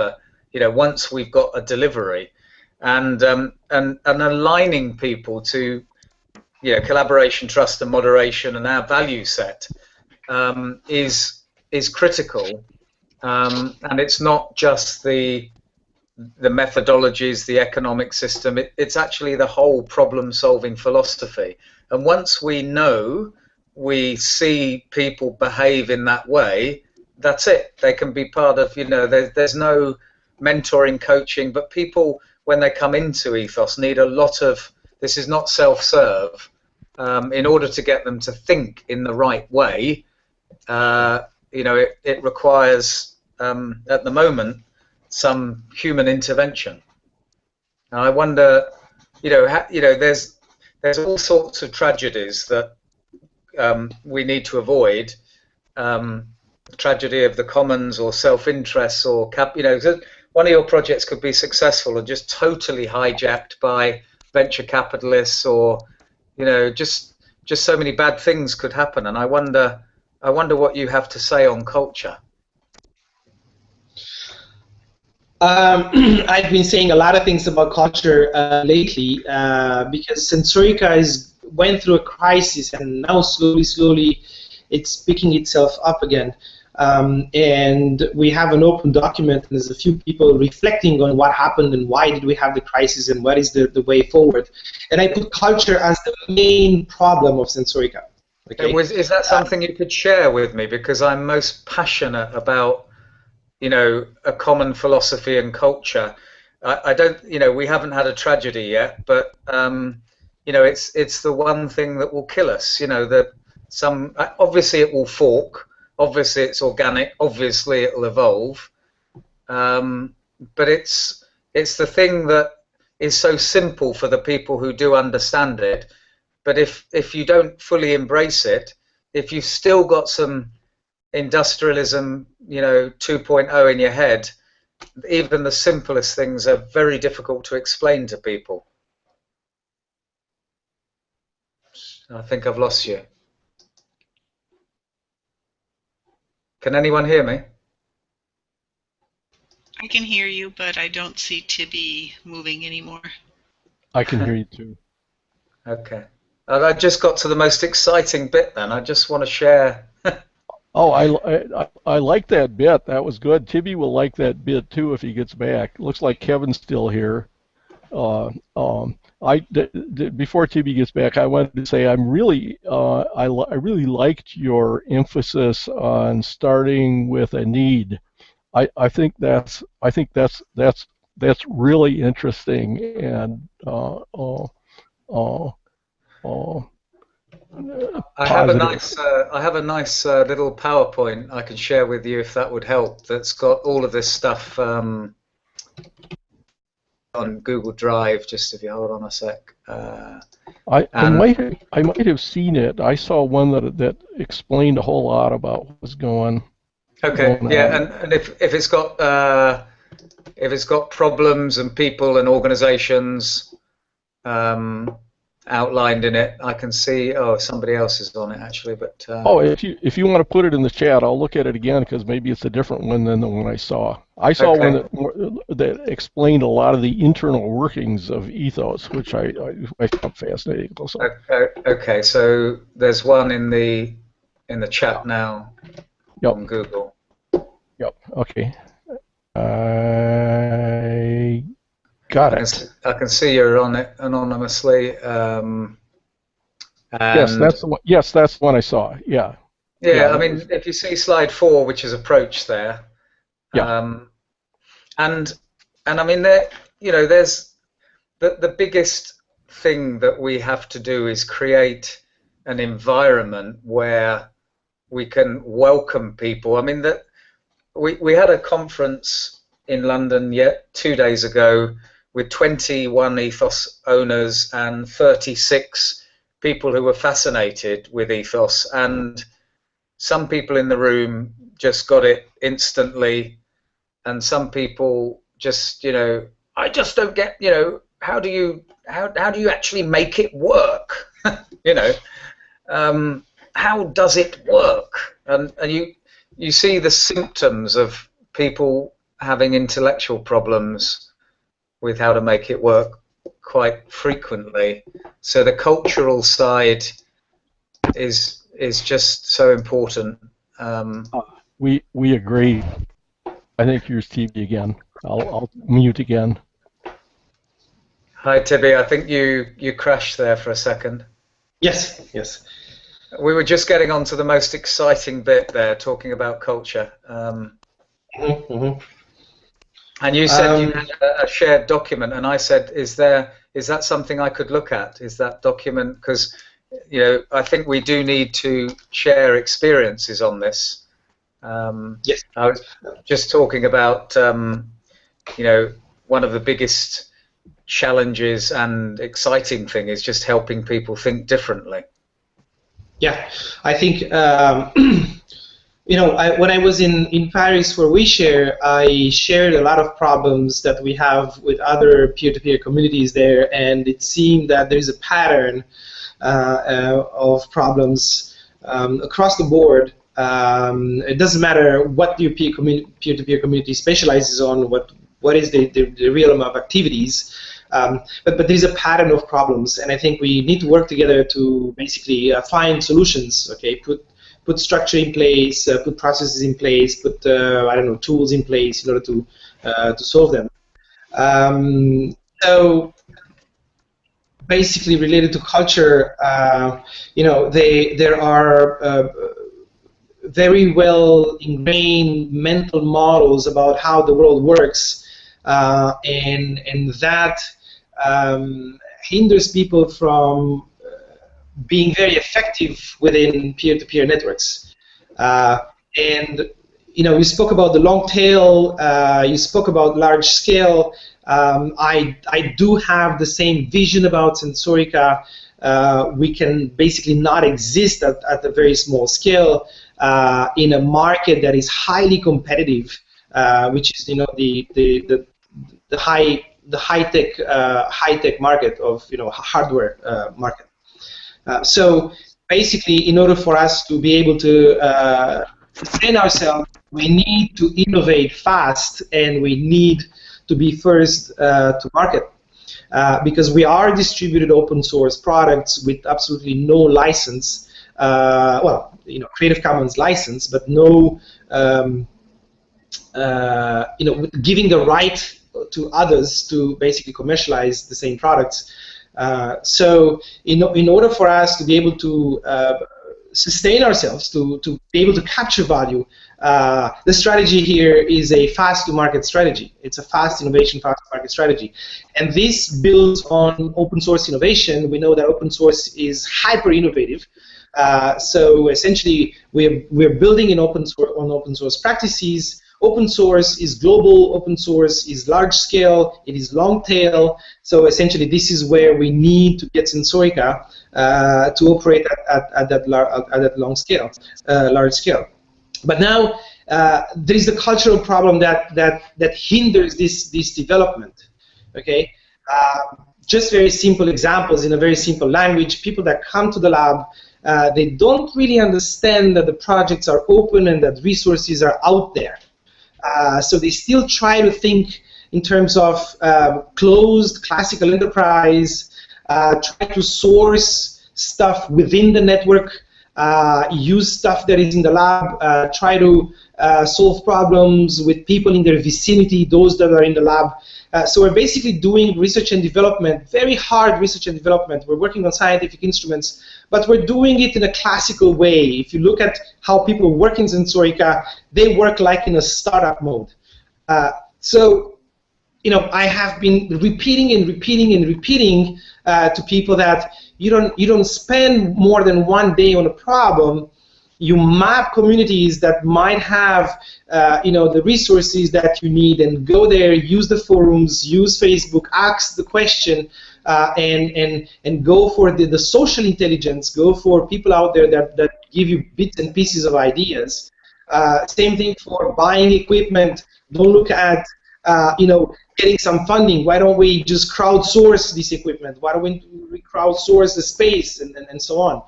once we've got a delivery, and aligning people to collaboration, trust, and moderation, and our value set is critical. And it's not just the methodologies, the economic system. It's actually the whole problem-solving philosophy. And once we see people behave in that way, that's it. They can be part of, there's no mentoring, coaching, but people, when they come into Ethos, need a lot of, this is not self-serve. In order to get them to think in the right way, it requires, at the moment, some human intervention. And I wonder, there's all sorts of tragedies that we need to avoid. The tragedy of the commons, or self-interest, or one of your projects could be successful and just totally hijacked by venture capitalists, or just so many bad things could happen. And I wonder I wonder what you have to say on culture. I've been saying a lot of things about culture lately because Sensorica went through a crisis, and now slowly it's picking itself up again. And we have an open document, and there's a few people reflecting on what happened and why did we have the crisis and what is the way forward. And I put culture as the main problem of Sensorica. Okay? Is that something you could share with me? Because I'm most passionate about, you know, a common philosophy and culture. I don't, you know, we haven't had a tragedy yet, but you know, it's the one thing that will kill us. You know, that obviously it will fork, obviously it's organic, obviously it will evolve, but it's the thing that is so simple for the people who do understand it. But if you don't fully embrace it, if you've still got some industrialism, you know, 2.0 in your head, even the simplest things are very difficult to explain to people. I think I've lost you. Can anyone hear me? I can hear you, but I don't see Tibby moving anymore. I can hear you too. Okay. I just got to the most exciting bit then. I just want to share. Oh, I like that bit. That was good. Tibby will like that bit too if he gets back. Looks like Kevin's still here. Before Tibby gets back, I wanted to say I really liked your emphasis on starting with a need. I think that's really interesting, and I have a nice little PowerPoint I can share with you if that would help. That's got all of this stuff on Google Drive. Just if you hold on a sec. I might have seen it. I saw one that explained a whole lot about what was going. Okay. Yeah, and if it's got problems and people and organizations outlined in it, I can see. Oh, somebody else is on it actually, but. If you want to put it in the chat, I'll look at it again because maybe it's a different one than the one I saw. I saw one that explained a lot of the internal workings of ethos, which I found fascinating also. Okay, so there's one in the chat now. Yep. On Google. Yep. Okay. I got it. I can see you're on it anonymously. Yes, that's the one. Yes, that's the one I saw. Yeah. Yeah. I mean, if you see slide 4, which is approach there. Yeah. And I mean, there's the biggest thing that we have to do is create an environment where we can welcome people. I mean, that we had a conference in London 2 days ago with 21 ethos owners and 36 people who were fascinated with ethos, and some people in the room just got it instantly, and some people just, you know, I just don't get, you know, how do you actually make it work? You know, how does it work? And you see the symptoms of people having intellectual problems with how to make it work quite frequently. So the cultural side is just so important. We agree. I think you're Tibby again. I'll mute again. Hi Tibby, I think you crashed there for a second. Yes. We were just getting on to the most exciting bit there, talking about culture. And you said you had a shared document, and I said, is that something I could look at? Is that document? Because, you know, I think we do need to share experiences on this. Yes. I was just talking about, you know, one of the biggest challenges and exciting thing is just helping people think differently. Yeah, I think you know, when I was in Paris for WeShare, I shared a lot of problems that we have with other peer-to-peer communities there, and it seemed that there is a pattern of problems across the board It doesn't matter what the peer-to-peer community specializes on, what is the realm of activities, but there's a pattern of problems, and I think we need to work together to basically find solutions. Okay, put structure in place, put processes in place, put I don't know, tools in place in order to solve them. So basically, related to culture, there are very well ingrained mental models about how the world works, and that hinders people from being very effective within peer-to-peer networks. And you spoke about the long tail, you spoke about large scale. I do have the same vision about Sensorica. We can basically not exist at a very small scale in a market that is highly competitive, which is the high tech market of hardware market. So basically, in order for us to be able to sustain ourselves, we need to innovate fast, and we need to be first to market, because we are distributed open source products with absolutely no license. Well, Creative Commons license, but no, giving the right to others to basically commercialize the same products. So in order for us to be able to sustain ourselves, to be able to capture value, the strategy here is a fast-to-market strategy. It's a fast innovation, fast-to-market strategy. And this builds on open source innovation. We know that open source is hyper-innovative. So essentially, we're building in open source practices. Open source is global. Open source is large scale. It is long tail. So essentially, this is where we need to get Sensorica to operate at that large scale. But now there is a cultural problem that hinders this development. Okay, just very simple examples in a very simple language. People that come to the lab, they don't really understand that the projects are open and that resources are out there. So they still try to think in terms of closed classical enterprise, try to source stuff within the network, use stuff that is in the lab, try to solve problems with people in their vicinity, those that are in the lab. So we're basically doing research and development, very hard research and development. We're working on scientific instruments, but we're doing it in a classical way. If you look at how people work in Sensorica, they work like in a startup mode. So, I have been repeating and repeating and repeating to people that you don't spend more than one day on a problem. You map communities that might have the resources that you need, and go there, use the forums, use Facebook, ask the question, and go for the social intelligence, go for people out there that give you bits and pieces of ideas. Same thing for buying equipment. Don't look at getting some funding. Why don't we just crowdsource this equipment? Why don't we crowdsource the space and so on?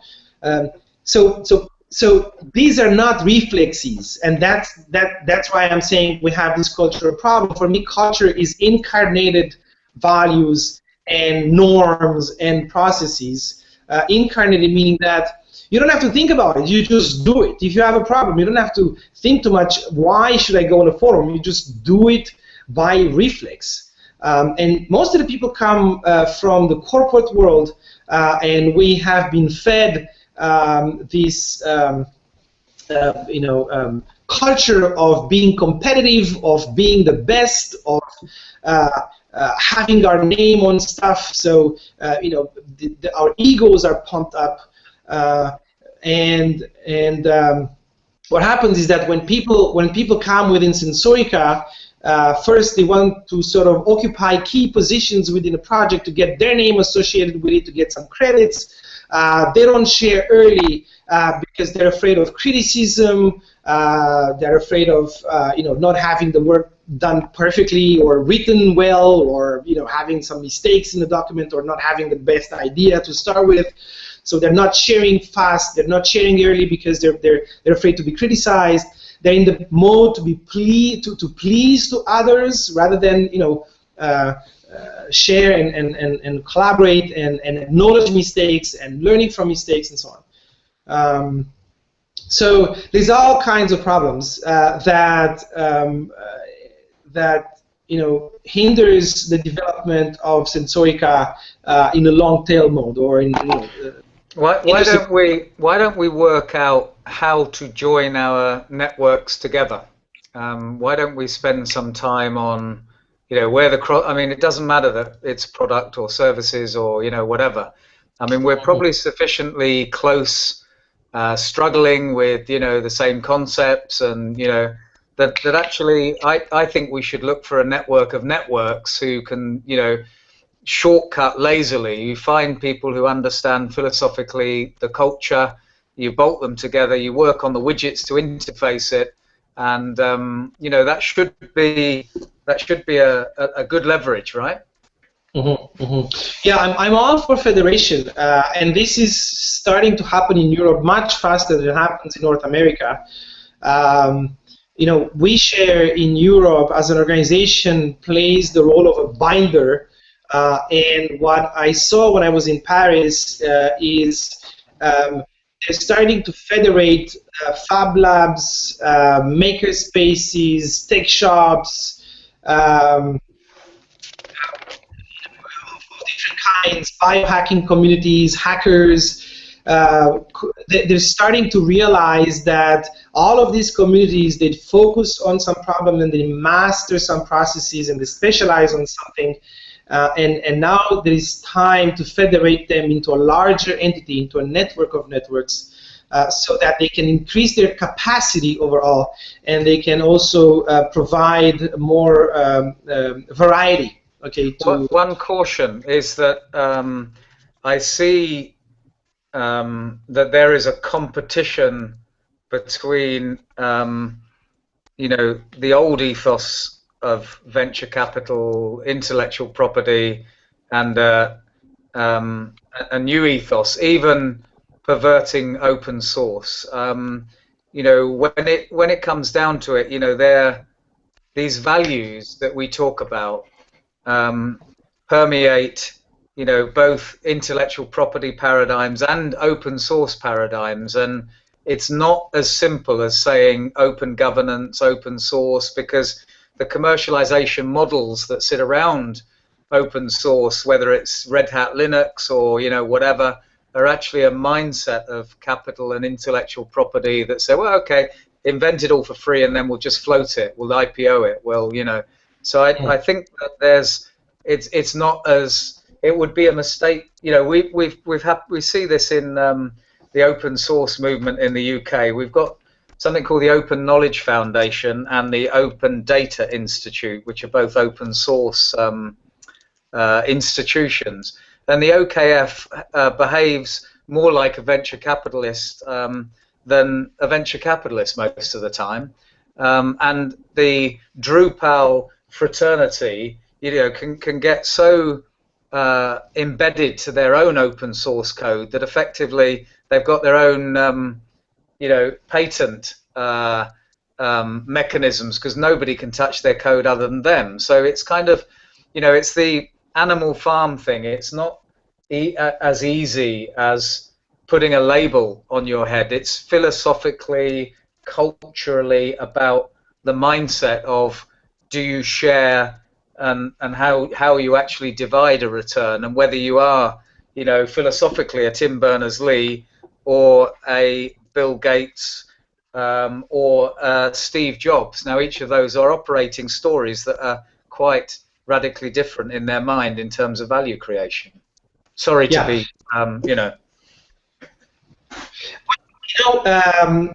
So these are not reflexes, and that's why I'm saying we have this cultural problem. For me, culture is incarnated values and norms and processes. Incarnated meaning that you don't have to think about it, you just do it. If you have a problem, you don't have to think too much, why should I go on a forum? You just do it by reflex. And most of the people come from the corporate world, and we have been fed this culture of being competitive, of being the best, of having our name on stuff. So our egos are pumped up, and what happens is that when people come within Sensorica, first they want to sort of occupy key positions within a project to get their name associated with it, to get some credits. They don't share early because they're afraid of criticism. They're afraid of not having the work done perfectly or written well, or having some mistakes in the document, or not having the best idea to start with. So they're not sharing fast. They're not sharing early because they're afraid to be criticized. They're in the mode to be please to others rather than share and collaborate and acknowledge mistakes and learning from mistakes and so on. So there's all kinds of problems that hinders the development of Sensorica in a long tail mode or in why don't we work out how to join our networks together? Why don't we spend some time on where I mean, it doesn't matter that it's product or services or whatever. I mean, we're probably sufficiently close, struggling with the same concepts, and that actually I think we should look for a network of networks who can shortcut lazily. You find people who understand philosophically the culture, you bolt them together, you work on the widgets to interface it, and that should be a good leverage, right? Yeah, I'm all for federation, and this is starting to happen in Europe much faster than it happens in North America. We share in Europe as an organization plays the role of a binder, and what I saw when I was in Paris is they're starting to federate fab labs, maker spaces, tech shops, different kinds, biohacking communities, hackers. They're starting to realize that all of these communities, they focus on some problem and they master some processes and they specialize on something. And now there is time to federate them into a larger entity, into a network of networks, so that they can increase their capacity overall, and they can also provide more variety. Okay. One caution is that I see that there is a competition between the old ethos of venture capital, intellectual property, and a new ethos, even perverting open source. When it comes down to it, these values that we talk about permeate, both intellectual property paradigms and open source paradigms, and it's not as simple as saying open governance, open source, because the commercialization models that sit around open source, whether it's Red Hat Linux or whatever, are actually a mindset of capital and intellectual property that say, well, okay, invent it all for free and then we'll just float it, we'll IPO it. Well, so I think that it's not as, it would be a mistake. We see this in the open source movement in the UK. We've got something called the Open Knowledge Foundation and the Open Data Institute, which are both open source institutions. And the OKF behaves more like a venture capitalist than a venture capitalist most of the time. And the Drupal fraternity, can get so embedded to their own open source code that effectively they've got their own patent mechanisms, because nobody can touch their code other than them. So it's kind of, it's the Animal Farm thing. It's not as easy as putting a label on your head. It's philosophically, culturally about the mindset of, do you share, and how you actually divide a return, and whether you are, philosophically a Tim Berners-Lee or a Bill Gates or Steve Jobs. Now, each of those are operating stories that are quite radically different in their mind in terms of value creation. Sorry to be,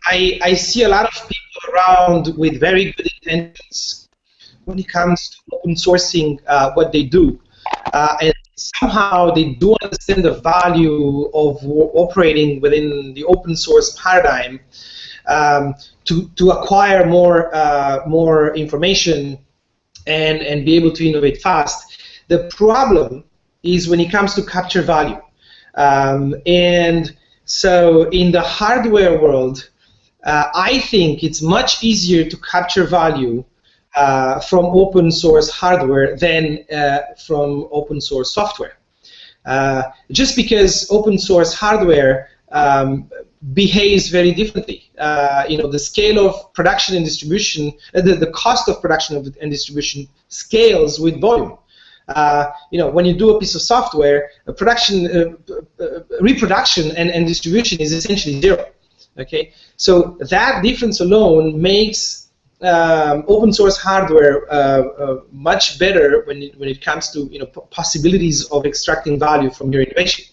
I see a lot of people around with very good intentions when it comes to open sourcing what they do. And somehow they do understand the value of operating within the open source paradigm to acquire more information and be able to innovate fast. The problem is when it comes to capture value. And so in the hardware world, I think it's much easier to capture value from open source hardware than from open source software. Just because open source hardware behaves very differently. The scale of production and distribution, the cost of production and distribution scales with volume. When you do a piece of software, reproduction and distribution is essentially zero. Okay, so that difference alone makes open source hardware much better when it comes to possibilities of extracting value from your innovation.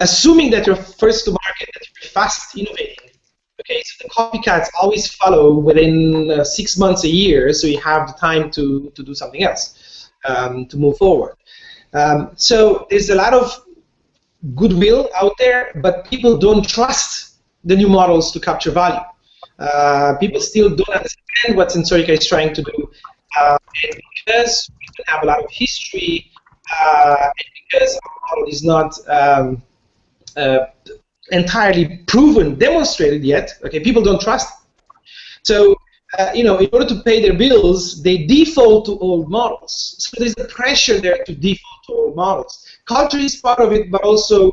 Assuming that you're first to market, that you're fast innovating. Okay, so the copycats always follow within 6 months, a year, so you have the time to do something else, to move forward. So there's a lot of goodwill out there, but people don't trust the new models to capture value. People still don't understand what Sensorica is trying to do, and because we don't have a lot of history, and because our model is not entirely proven, demonstrated yet, okay, people don't trust it. So, in order to pay their bills, they default to old models. So there's a pressure there to default to old models. Culture is part of it, but also,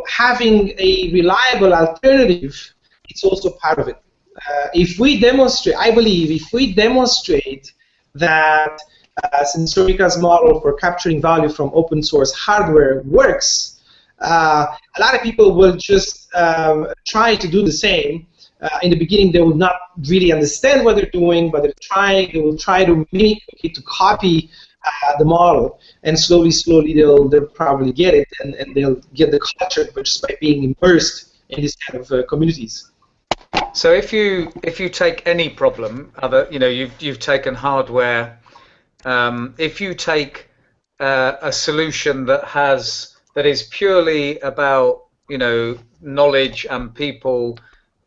having a reliable alternative, it's also part of it. If we demonstrate, I believe, if we demonstrate that Sensorica's model for capturing value from open source hardware works, a lot of people will just try to do the same. In the beginning, they will not really understand what they're doing, but they will try to mimic, to copy the model, and slowly, they'll probably get it, and they'll get the culture just by being immersed in this kind of communities. So if you take any problem, you've taken hardware. If you take a solution that is purely about knowledge and people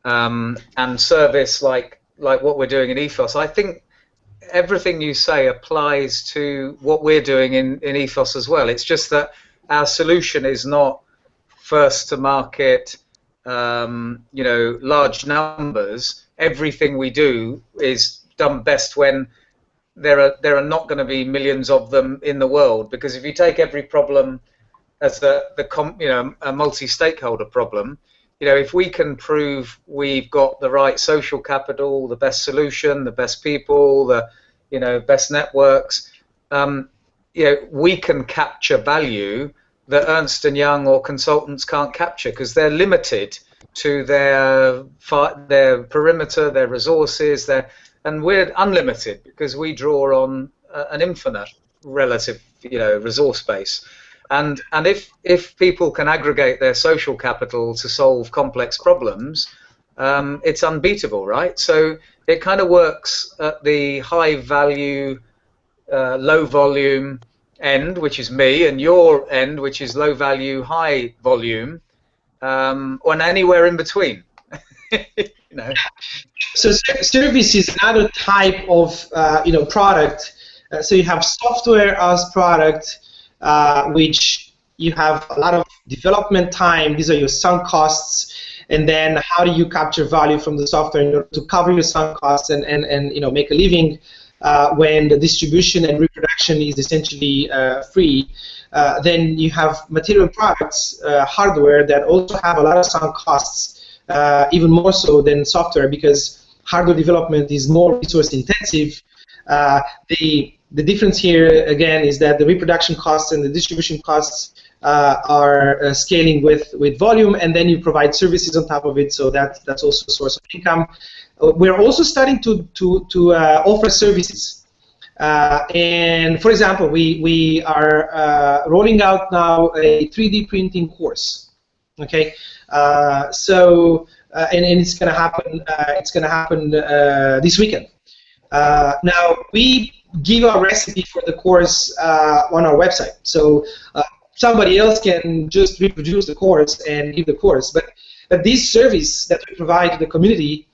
and service, like what we're doing in Ethos, I think everything you say applies to what we're doing in Ethos as well. It's just that our solution is not first to market, large numbers. Everything we do is done best when there are not going to be millions of them in the world, because if you take every problem as a multi-stakeholder problem, if we can prove we've got the right social capital, the best solution, the best people, the best networks, we can capture value that Ernst & Young or consultants can't capture, because they're limited to their perimeter, their resources, and we're unlimited because we draw on an infinite relative resource base. And if people can aggregate their social capital to solve complex problems, it's unbeatable, right? So it kind of works at the high value, low volume end, which is me, and your end, which is low value, high volume, or anywhere in between. So service is another type of product. So you have software as product, which you have a lot of development time. These are your sunk costs, and then how do you capture value from the software in order to cover your sunk costs and make a living when the distribution and reproduction is essentially free. Then you have material products, hardware, that also have a lot of sunk costs, even more so than software, because hardware development is more resource intensive. The difference here, again, is that the reproduction costs and the distribution costs are scaling with volume, and then you provide services on top of it, so that's also a source of income. We're also starting to offer services. And for example, we are rolling out now a 3D printing course. Okay, and it's going to happen. It's going to happen this weekend. Now we give our recipe for the course on our website, so somebody else can just reproduce the course and give the course. But this service that we provide to the community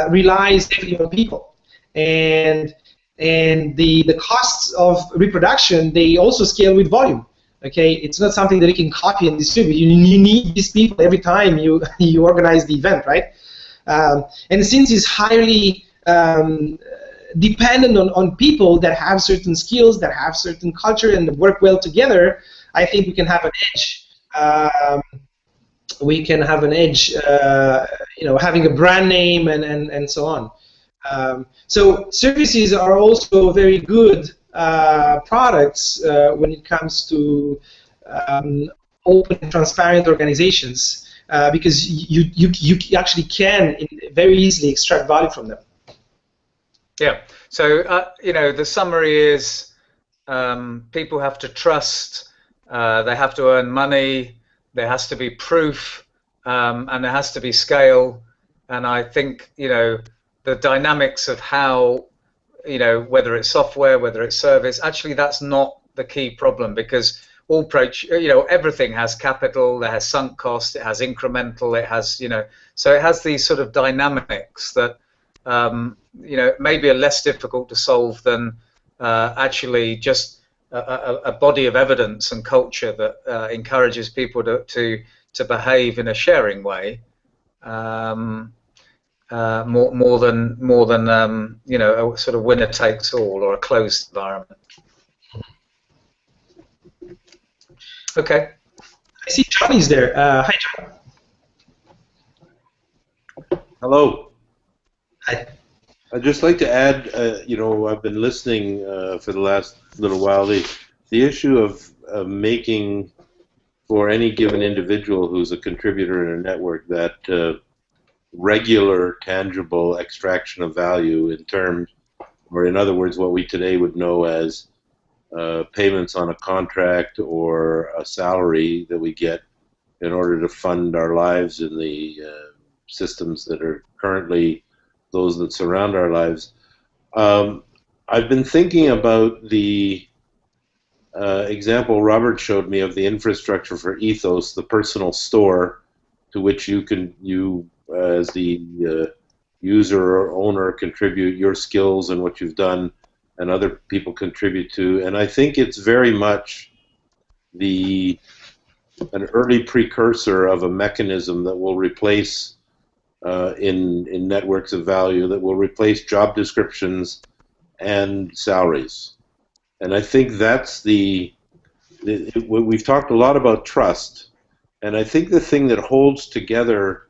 relies heavily on people, and the costs of reproduction, they also scale with volume. Okay, it's not something that you can copy and distribute. You need these people every time you you organize the event, right? And since it's highly dependent on people that have certain skills, that have certain culture, and work well together, I think we can have an edge. We can have an edge, you know, having a brand name and so on. So services are also very good products when it comes to open and transparent organizations, because you actually can very easily extract value from them. Yeah. So you know, the summary is people have to trust. They have to earn money. There has to be proof, and there has to be scale. And I think, you know, the dynamics of how, you know, whether it's software, whether it's service, actually that's not the key problem, because all you know, everything has capital, it has sunk cost, it has incremental, it has, you know, so it has these sort of dynamics that, you know, maybe are less difficult to solve than actually just a body of evidence and culture that encourages people to behave in a sharing way, more than you know, a sort of winner takes all or a closed environment. Okay. I see Johnny's there. Hi, John. Hello. Hi. I'd just like to add, you know, I've been listening for the last little while. The issue of making, for any given individual who's a contributor in a network, that regular, tangible extraction of value in terms, or in other words, what we today would know as payments on a contract or a salary that we get in order to fund our lives in the systems that are currently those that surround our lives. I've been thinking about the example Robert showed me of the infrastructure for Ethos, the personal store to which you as the user or owner contribute your skills and what you've done, and other people contribute to. And I think it's very much an early precursor of a mechanism that will replace in networks of value, that will replace job descriptions and salaries. And I think that's we've talked a lot about trust, and I think the thing that holds together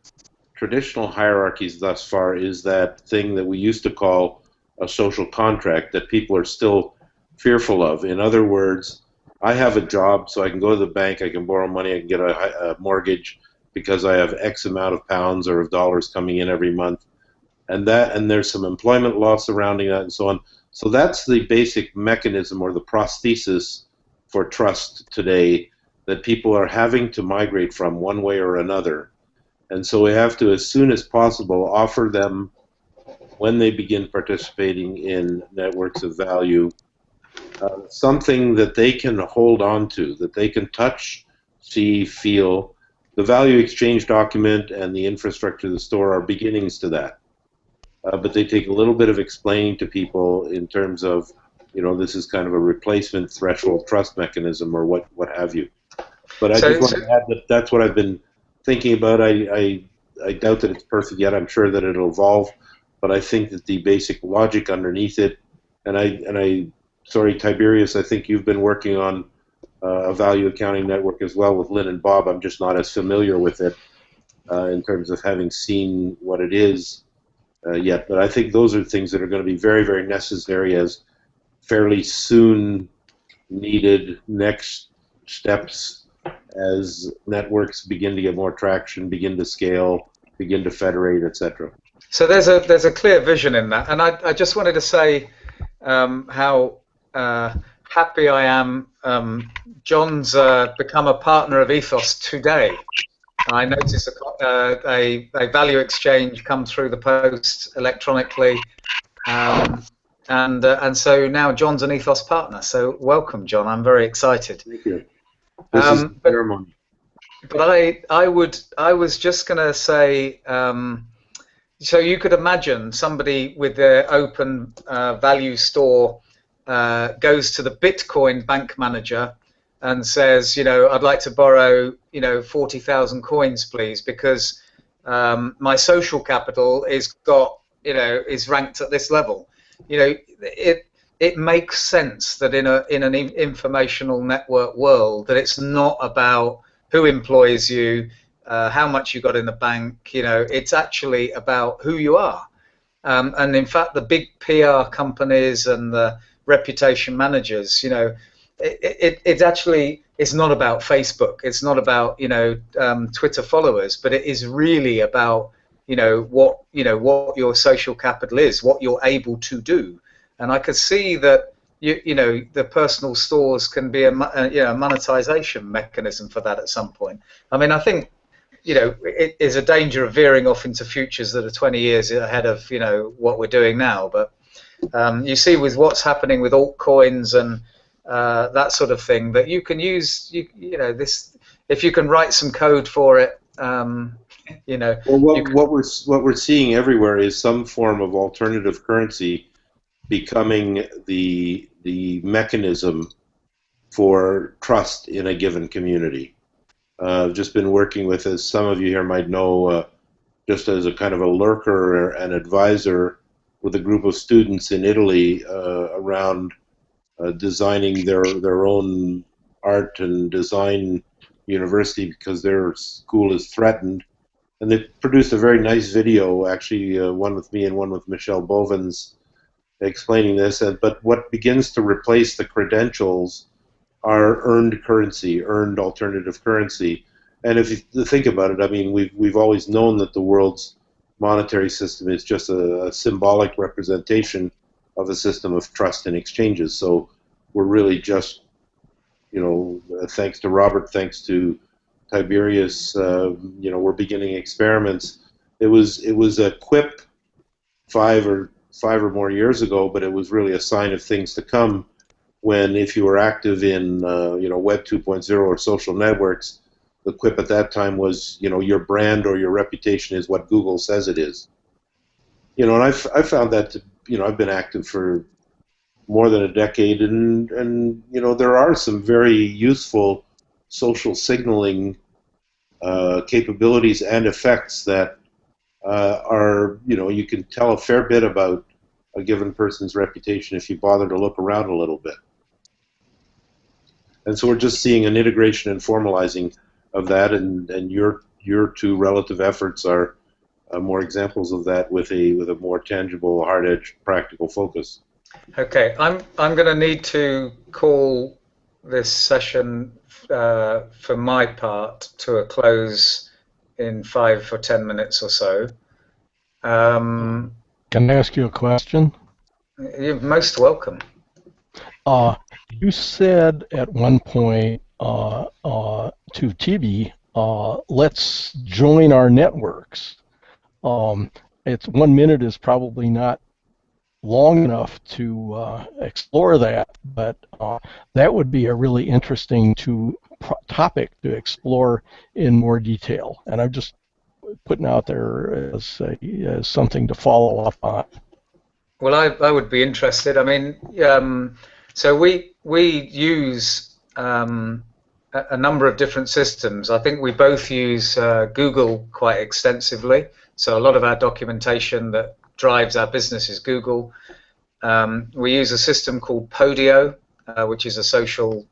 traditional hierarchies thus far is that thing that we used to call a social contract that people are still fearful of. In other words, I have a job, so I can go to the bank, I can borrow money, I can get a mortgage because I have X amount of pounds or of dollars coming in every month, and there's some employment law surrounding that and so on. So that's the basic mechanism or the prosthesis for trust today that people are having to migrate from one way or another. And so we have to, as soon as possible, offer them, when they begin participating in networks of value, something that they can hold on to, that they can touch, see, feel. The value exchange document and the infrastructure of the store are beginnings to that. But they take a little bit of explaining to people in terms of, you know, this is kind of a replacement threshold trust mechanism or what have you. But I just want to add that that's what I've been thinking about. I doubt that it's perfect yet. I'm sure that it'll evolve, but I think that the basic logic underneath it, sorry, Tiberius, I think you've been working on a value accounting network as well with Lynn and Bob. I'm just not as familiar with it in terms of having seen what it is yet. But I think those are things that are going to be very, very necessary as fairly soon needed next steps as networks begin to get more traction, begin to scale, begin to federate, etc. So there's a clear vision in that, and I just wanted to say how happy I am. John's become a partner of Ethos today. I noticed a value exchange come through the post electronically, and so now John's an Ethos partner. So welcome, John. I'm very excited. Thank you. This is a ceremony. But I was just going to say, so you could imagine somebody with their open value store goes to the Bitcoin bank manager and says, I'd like to borrow, 40,000 coins, please, because my social capital is ranked at this level. It makes sense that in an informational network world that it's not about who employs you, how much you got in the bank. It's actually about who you are. And in fact, the big PR companies and the reputation managers, it actually is not about Facebook. It's not about Twitter followers, but it is really about what your social capital is, what you're able to do. And I could see that the personal stores can be a monetization mechanism for that at some point. I mean, I think it is a danger of veering off into futures that are 20 years ahead of what we're doing now. But you see with what's happening with altcoins and that sort of thing, that you can use this if you can write some code for it. Well, what we're seeing everywhere is some form of alternative currency becoming the mechanism for trust in a given community. I've just been working with, as some of you here might know, just as a kind of a lurker, an advisor with a group of students in Italy around designing their own art and design university because their school is threatened. And they produced a very nice video, actually, one with me and one with Michelle Bovens, explaining this. But what begins to replace the credentials are earned currency, earned alternative currency. And if you think about it, I mean, we've always known that the world's monetary system is just a symbolic representation of a system of trust and exchanges. So we're really just, thanks to Robert, thanks to Tiberius, we're beginning experiments. It was a quip five or more years ago, but it was really a sign of things to come. When if you were active in Web 2.0 or social networks, the quip at that time was your brand or your reputation is what Google says it is. And I found that I've been active for more than a decade, and there are some very useful social signaling capabilities and effects that are you can tell a fair bit about a given person's reputation if you bother to look around a little bit. And so we're just seeing an integration and formalizing of that, and your two relative efforts are more examples of that with a more tangible, hard-edged, practical focus. Okay, I'm going to need to call this session for my part to a close in 5 or 10 minutes or so. Can I ask you a question? You're most welcome. You said at one point to Tibi, let's join our networks. It's 1 minute is probably not long enough to explore that, but that would be a really interesting topic to explore in more detail. And I'm just putting out there as something to follow up on. Well, I would be interested. I mean, so we use a number of different systems. I think we both use Google quite extensively. So a lot of our documentation that drives our business is Google. We use a system called Podio, which is a social,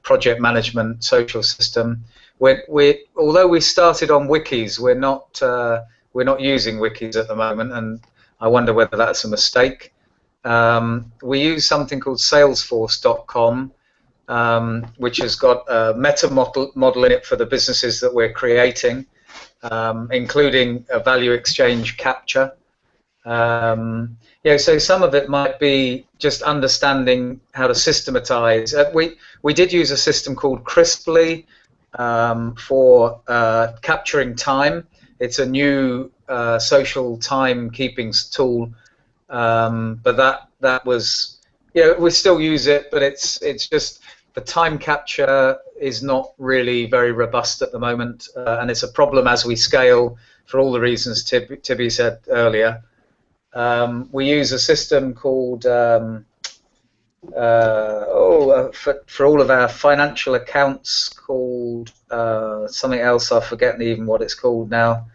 project management social system. Although we started on wikis, we're not using wikis at the moment, and I wonder whether that's a mistake. We use something called Salesforce.com, which has got a meta model in it for the businesses that we're creating, including a value exchange capture. So some of it might be just understanding how to systematize. We did use a system called Crisply for capturing time. It's a new social time-keeping tool, but that was, we still use it, but it's just the time capture is not really very robust at the moment, and it's a problem as we scale for all the reasons Tibi said earlier. We use a system called for all of our financial accounts called something else. I've forgotten even what it's called now.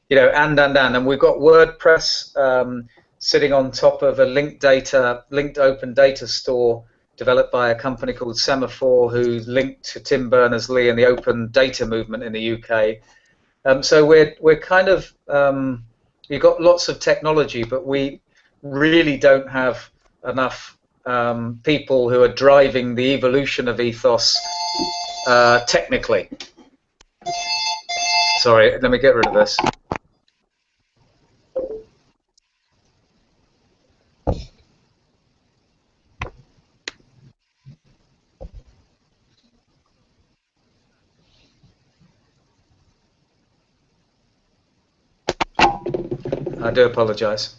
You know, and we've got WordPress sitting on top of a linked open data store developed by a company called Semaphore, who's linked to Tim Berners-Lee and the open data movement in the UK. So we're kind of you've got lots of technology, but we really don't have enough people who are driving the evolution of ethos technically. Sorry, let me get rid of this. I do apologize.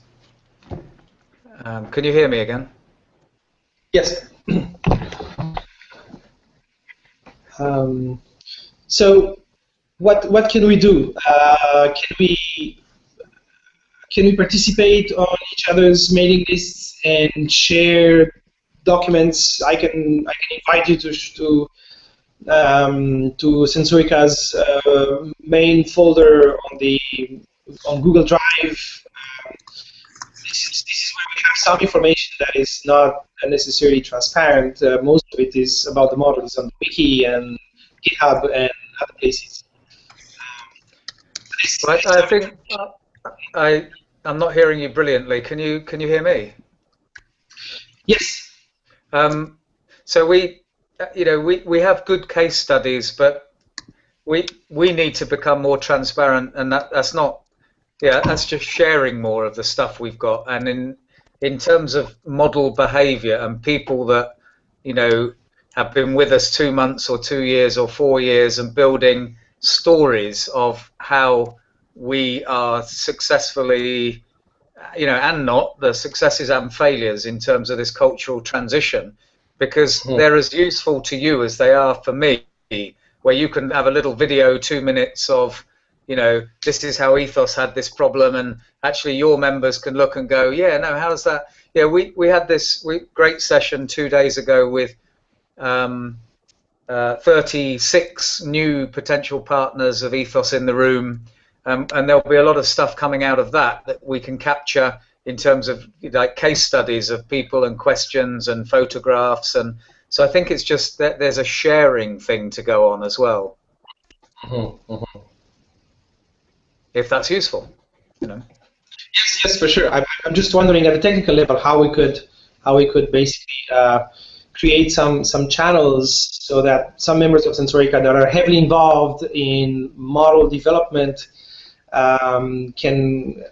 Can you hear me again? Yes. So, what can we do? Can we participate on each other's mailing lists and share documents? I can invite you to Sensorica's main folder on Google Drive. This is where we have some information that is not necessarily transparent. Most of it is about the model is on the wiki and GitHub and other places. Right, I think I'm not hearing you brilliantly. Can you hear me? Yes. So we have good case studies, but we need to become more transparent, and that's not. Yeah, that's just sharing more of the stuff we've got. And in terms of model behavior and people that, you know, have been with us 2 months or 2 years or 4 years and building stories of how we are successfully, you know, and not the successes and failures in terms of this cultural transition, because they're as useful to you as they are for me, where you can have a little video, 2 minutes of, you know, this is how Ethos had this problem, and actually your members can look and go, yeah, no, how's that? Yeah, we had this great session 2 days ago with 36 new potential partners of Ethos in the room, and there'll be a lot of stuff coming out of that we can capture in terms of like case studies of people and questions and photographs, and so I think it's just that there's a sharing thing to go on as well. If that's useful, you know. Yes, for sure. I'm just wondering at the technical level how we could basically create some channels so that some members of Sensorica that are heavily involved in model development can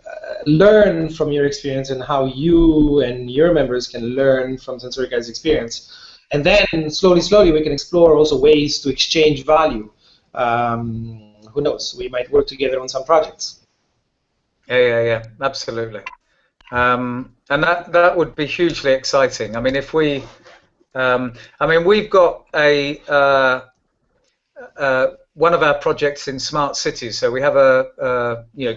learn from your experience and how you and your members can learn from Sensorica's experience, and then slowly we can explore also ways to exchange value. Who knows? We might work together on some projects. Yeah, absolutely. And that would be hugely exciting. I mean, if we, we've got one of our projects in smart cities. So we have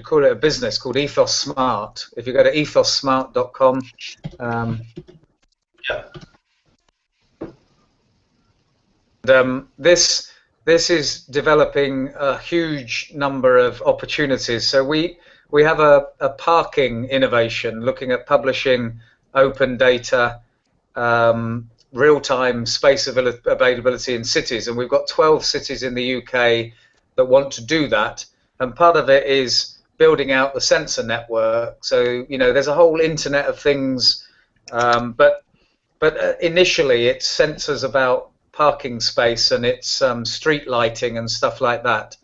call it a business called Ethos Smart. If you go to ethossmart.com. This is developing a huge number of opportunities. So we have a parking innovation looking at publishing open data, real-time space availability in cities, and we've got 12 cities in the UK that want to do that, and part of it is building out the sensor network. So, you know, there's a whole Internet of Things, but initially it's sensors about parking space and it's street lighting and stuff like that.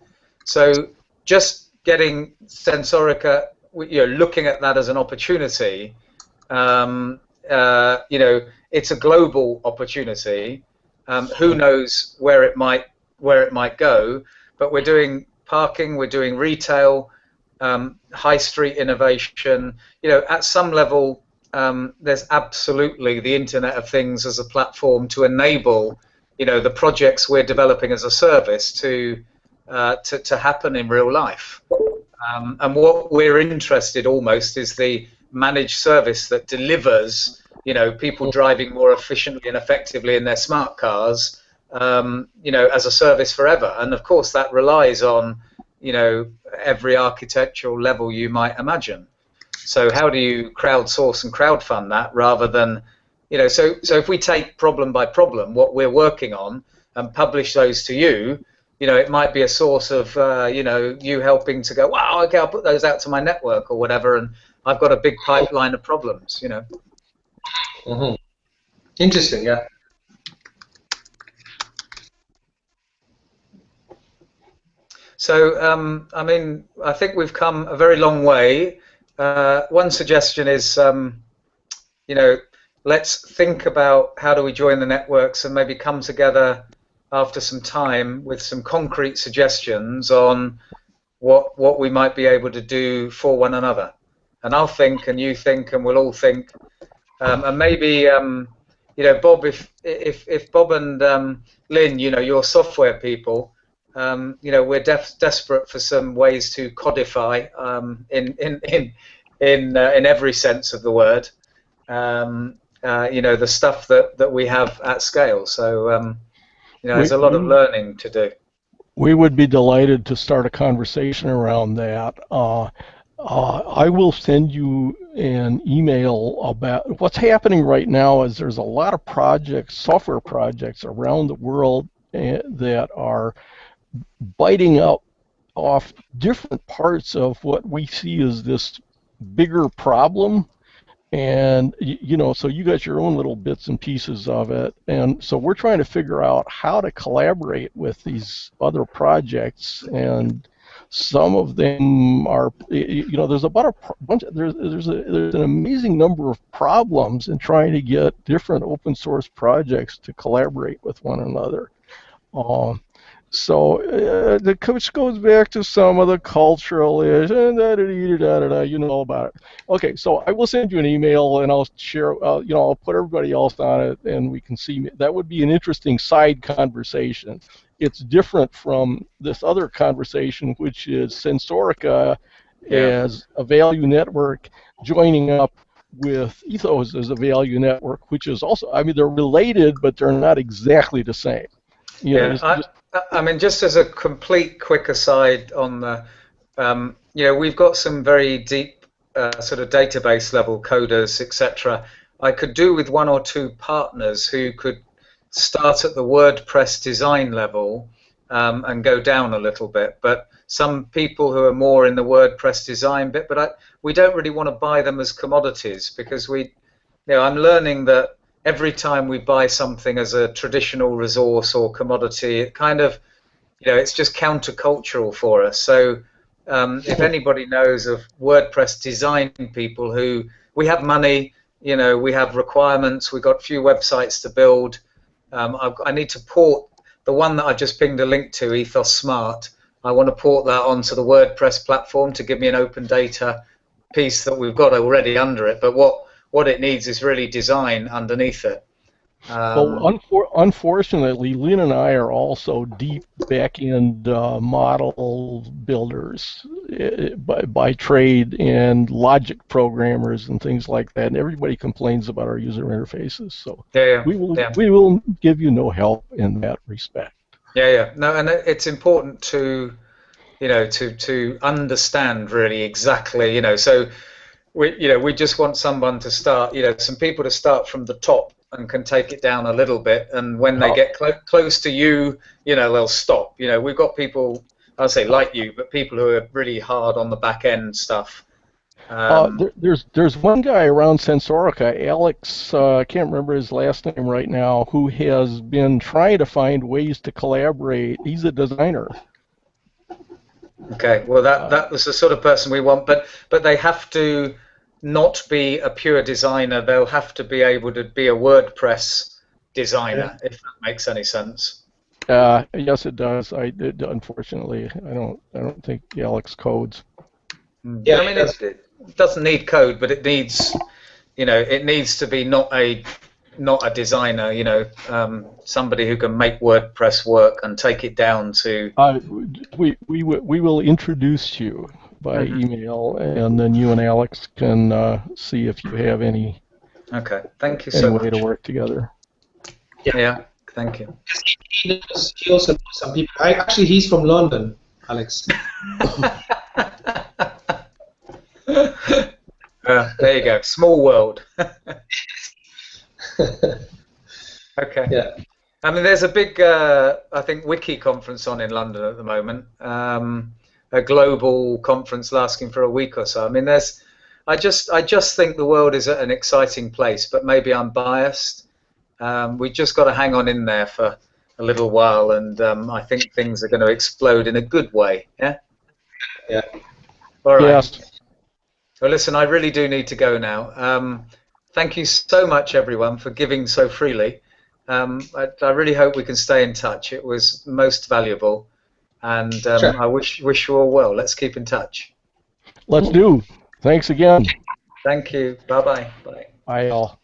So just getting Sensorica, looking at that as an opportunity, it's a global opportunity. Who knows where it might go? But we're doing parking, we're doing retail, high street innovation. You know, at some level, there's absolutely the Internet of Things as a platform to enable, the projects we're developing as a service to happen in real life. And what we're interested almost is the managed service that delivers you know, people driving more efficiently and effectively in their smart cars, you know, as a service forever. And of course, that relies on, you know, every architectural level you might imagine. So how do you crowdsource and crowdfund that rather than, you know, so if we take problem by problem, what we're working on, and publish those to you, you know, it might be a source of, you know, you helping to go, wow, okay, I'll put those out to my network or whatever, and I've got a big pipeline of problems, you know. Mm-hmm. Interesting, yeah. So, I mean, I think we've come a very long way. One suggestion is, you know, let's think about how do we join the networks and maybe come together after some time with some concrete suggestions on what we might be able to do for one another. And I'll think, and you think, and we'll all think, and maybe, you know, Bob, if Bob and Lynn, you know, your software people, you know, we're desperate for some ways to codify in every sense of the word, you know, the stuff that we have at scale. So, you know, there's a lot of learning to do. We would be delighted to start a conversation around that. I will send you an email about what's happening right now. Is there's a lot of projects, software projects around the world that are biting up off different parts of what we see as this bigger problem. And, you know, so you got your own little bits and pieces of it. And so we're trying to figure out how to collaborate with these other projects. And some of them are, you know, there's about a bunch, there's an amazing number of problems in trying to get different open source projects to collaborate with one another. So the coach goes back to some of the cultural issues, you know all about it. Okay, so I will send you an email and I'll share, you know, I'll put everybody else on it and we can see. That would be an interesting side conversation. It's different from this other conversation, which is Sensorica as a value network joining up with Ethos as a value network, which is also, I mean, they're related, but they're not exactly the same. You know, I mean, just as a complete quick aside on the, you know, we've got some very deep sort of database level coders, etc. I could do with one or two partners who could start at the WordPress design level and go down a little bit. But some people who are more in the WordPress design bit, but we don't really want to buy them as commodities because we, you know, I'm learning that every time we buy something as a traditional resource or commodity, it kind of, you know, it's just countercultural for us. So if anybody knows of WordPress design people who, we have money, you know, we have requirements, we've got a few websites to build. I need to port the one that I just pinged a link to, Ethos Smart. I want to port that onto the WordPress platform to give me an open data piece that we've got already under it. But what it needs is really design underneath it. Well, unfortunately, Lynn and I are also deep back-end model builders by trade and logic programmers and things like that. And everybody complains about our user interfaces. So we will give you no help in that respect. No, and it's important to, you know, to understand really exactly, you know, so. We just want someone to start, you know, some people to start from the top and can take it down a little bit, and when they get close to you, you know, they'll stop. You know, we've got people, I'll say like you, but people who are really hard on the back end stuff. There's one guy around Sensorica, Alex, I can't remember his last name right now, who has been trying to find ways to collaborate. He's a designer. Okay, well that was the sort of person we want, but they have to not be a pure designer. They'll have to be able to be a WordPress designer, if that makes any sense. Yes, it does. Unfortunately, I don't think Alex codes. Yeah, I mean it doesn't need code, but it needs, you know, it needs to be not a designer, you know, somebody who can make WordPress work and take it down to. We will introduce you by email, and then you and Alex can see if you have any Okay. Thank you and so a way much. to work together. Yeah. Thank you. He also knows some people. Actually, he's from London, Alex. There you go. Small world. Okay. Yeah. I mean, there's a big, I think, Wiki conference on in London at the moment. A global conference lasting for a week or so. I mean, I just think the world is at an exciting place, but maybe I'm biased. We've just got to hang on in there for a little while, and I think things are going to explode in a good way. Yeah. Yeah. All right. Yes. Well, listen, I really do need to go now. Thank you so much, everyone, for giving so freely. I really hope we can stay in touch. It was most valuable, and Sure. I wish you all well. Let's keep in touch. Let's do. Thanks again. Thank you. Bye-bye. Bye. Bye, all.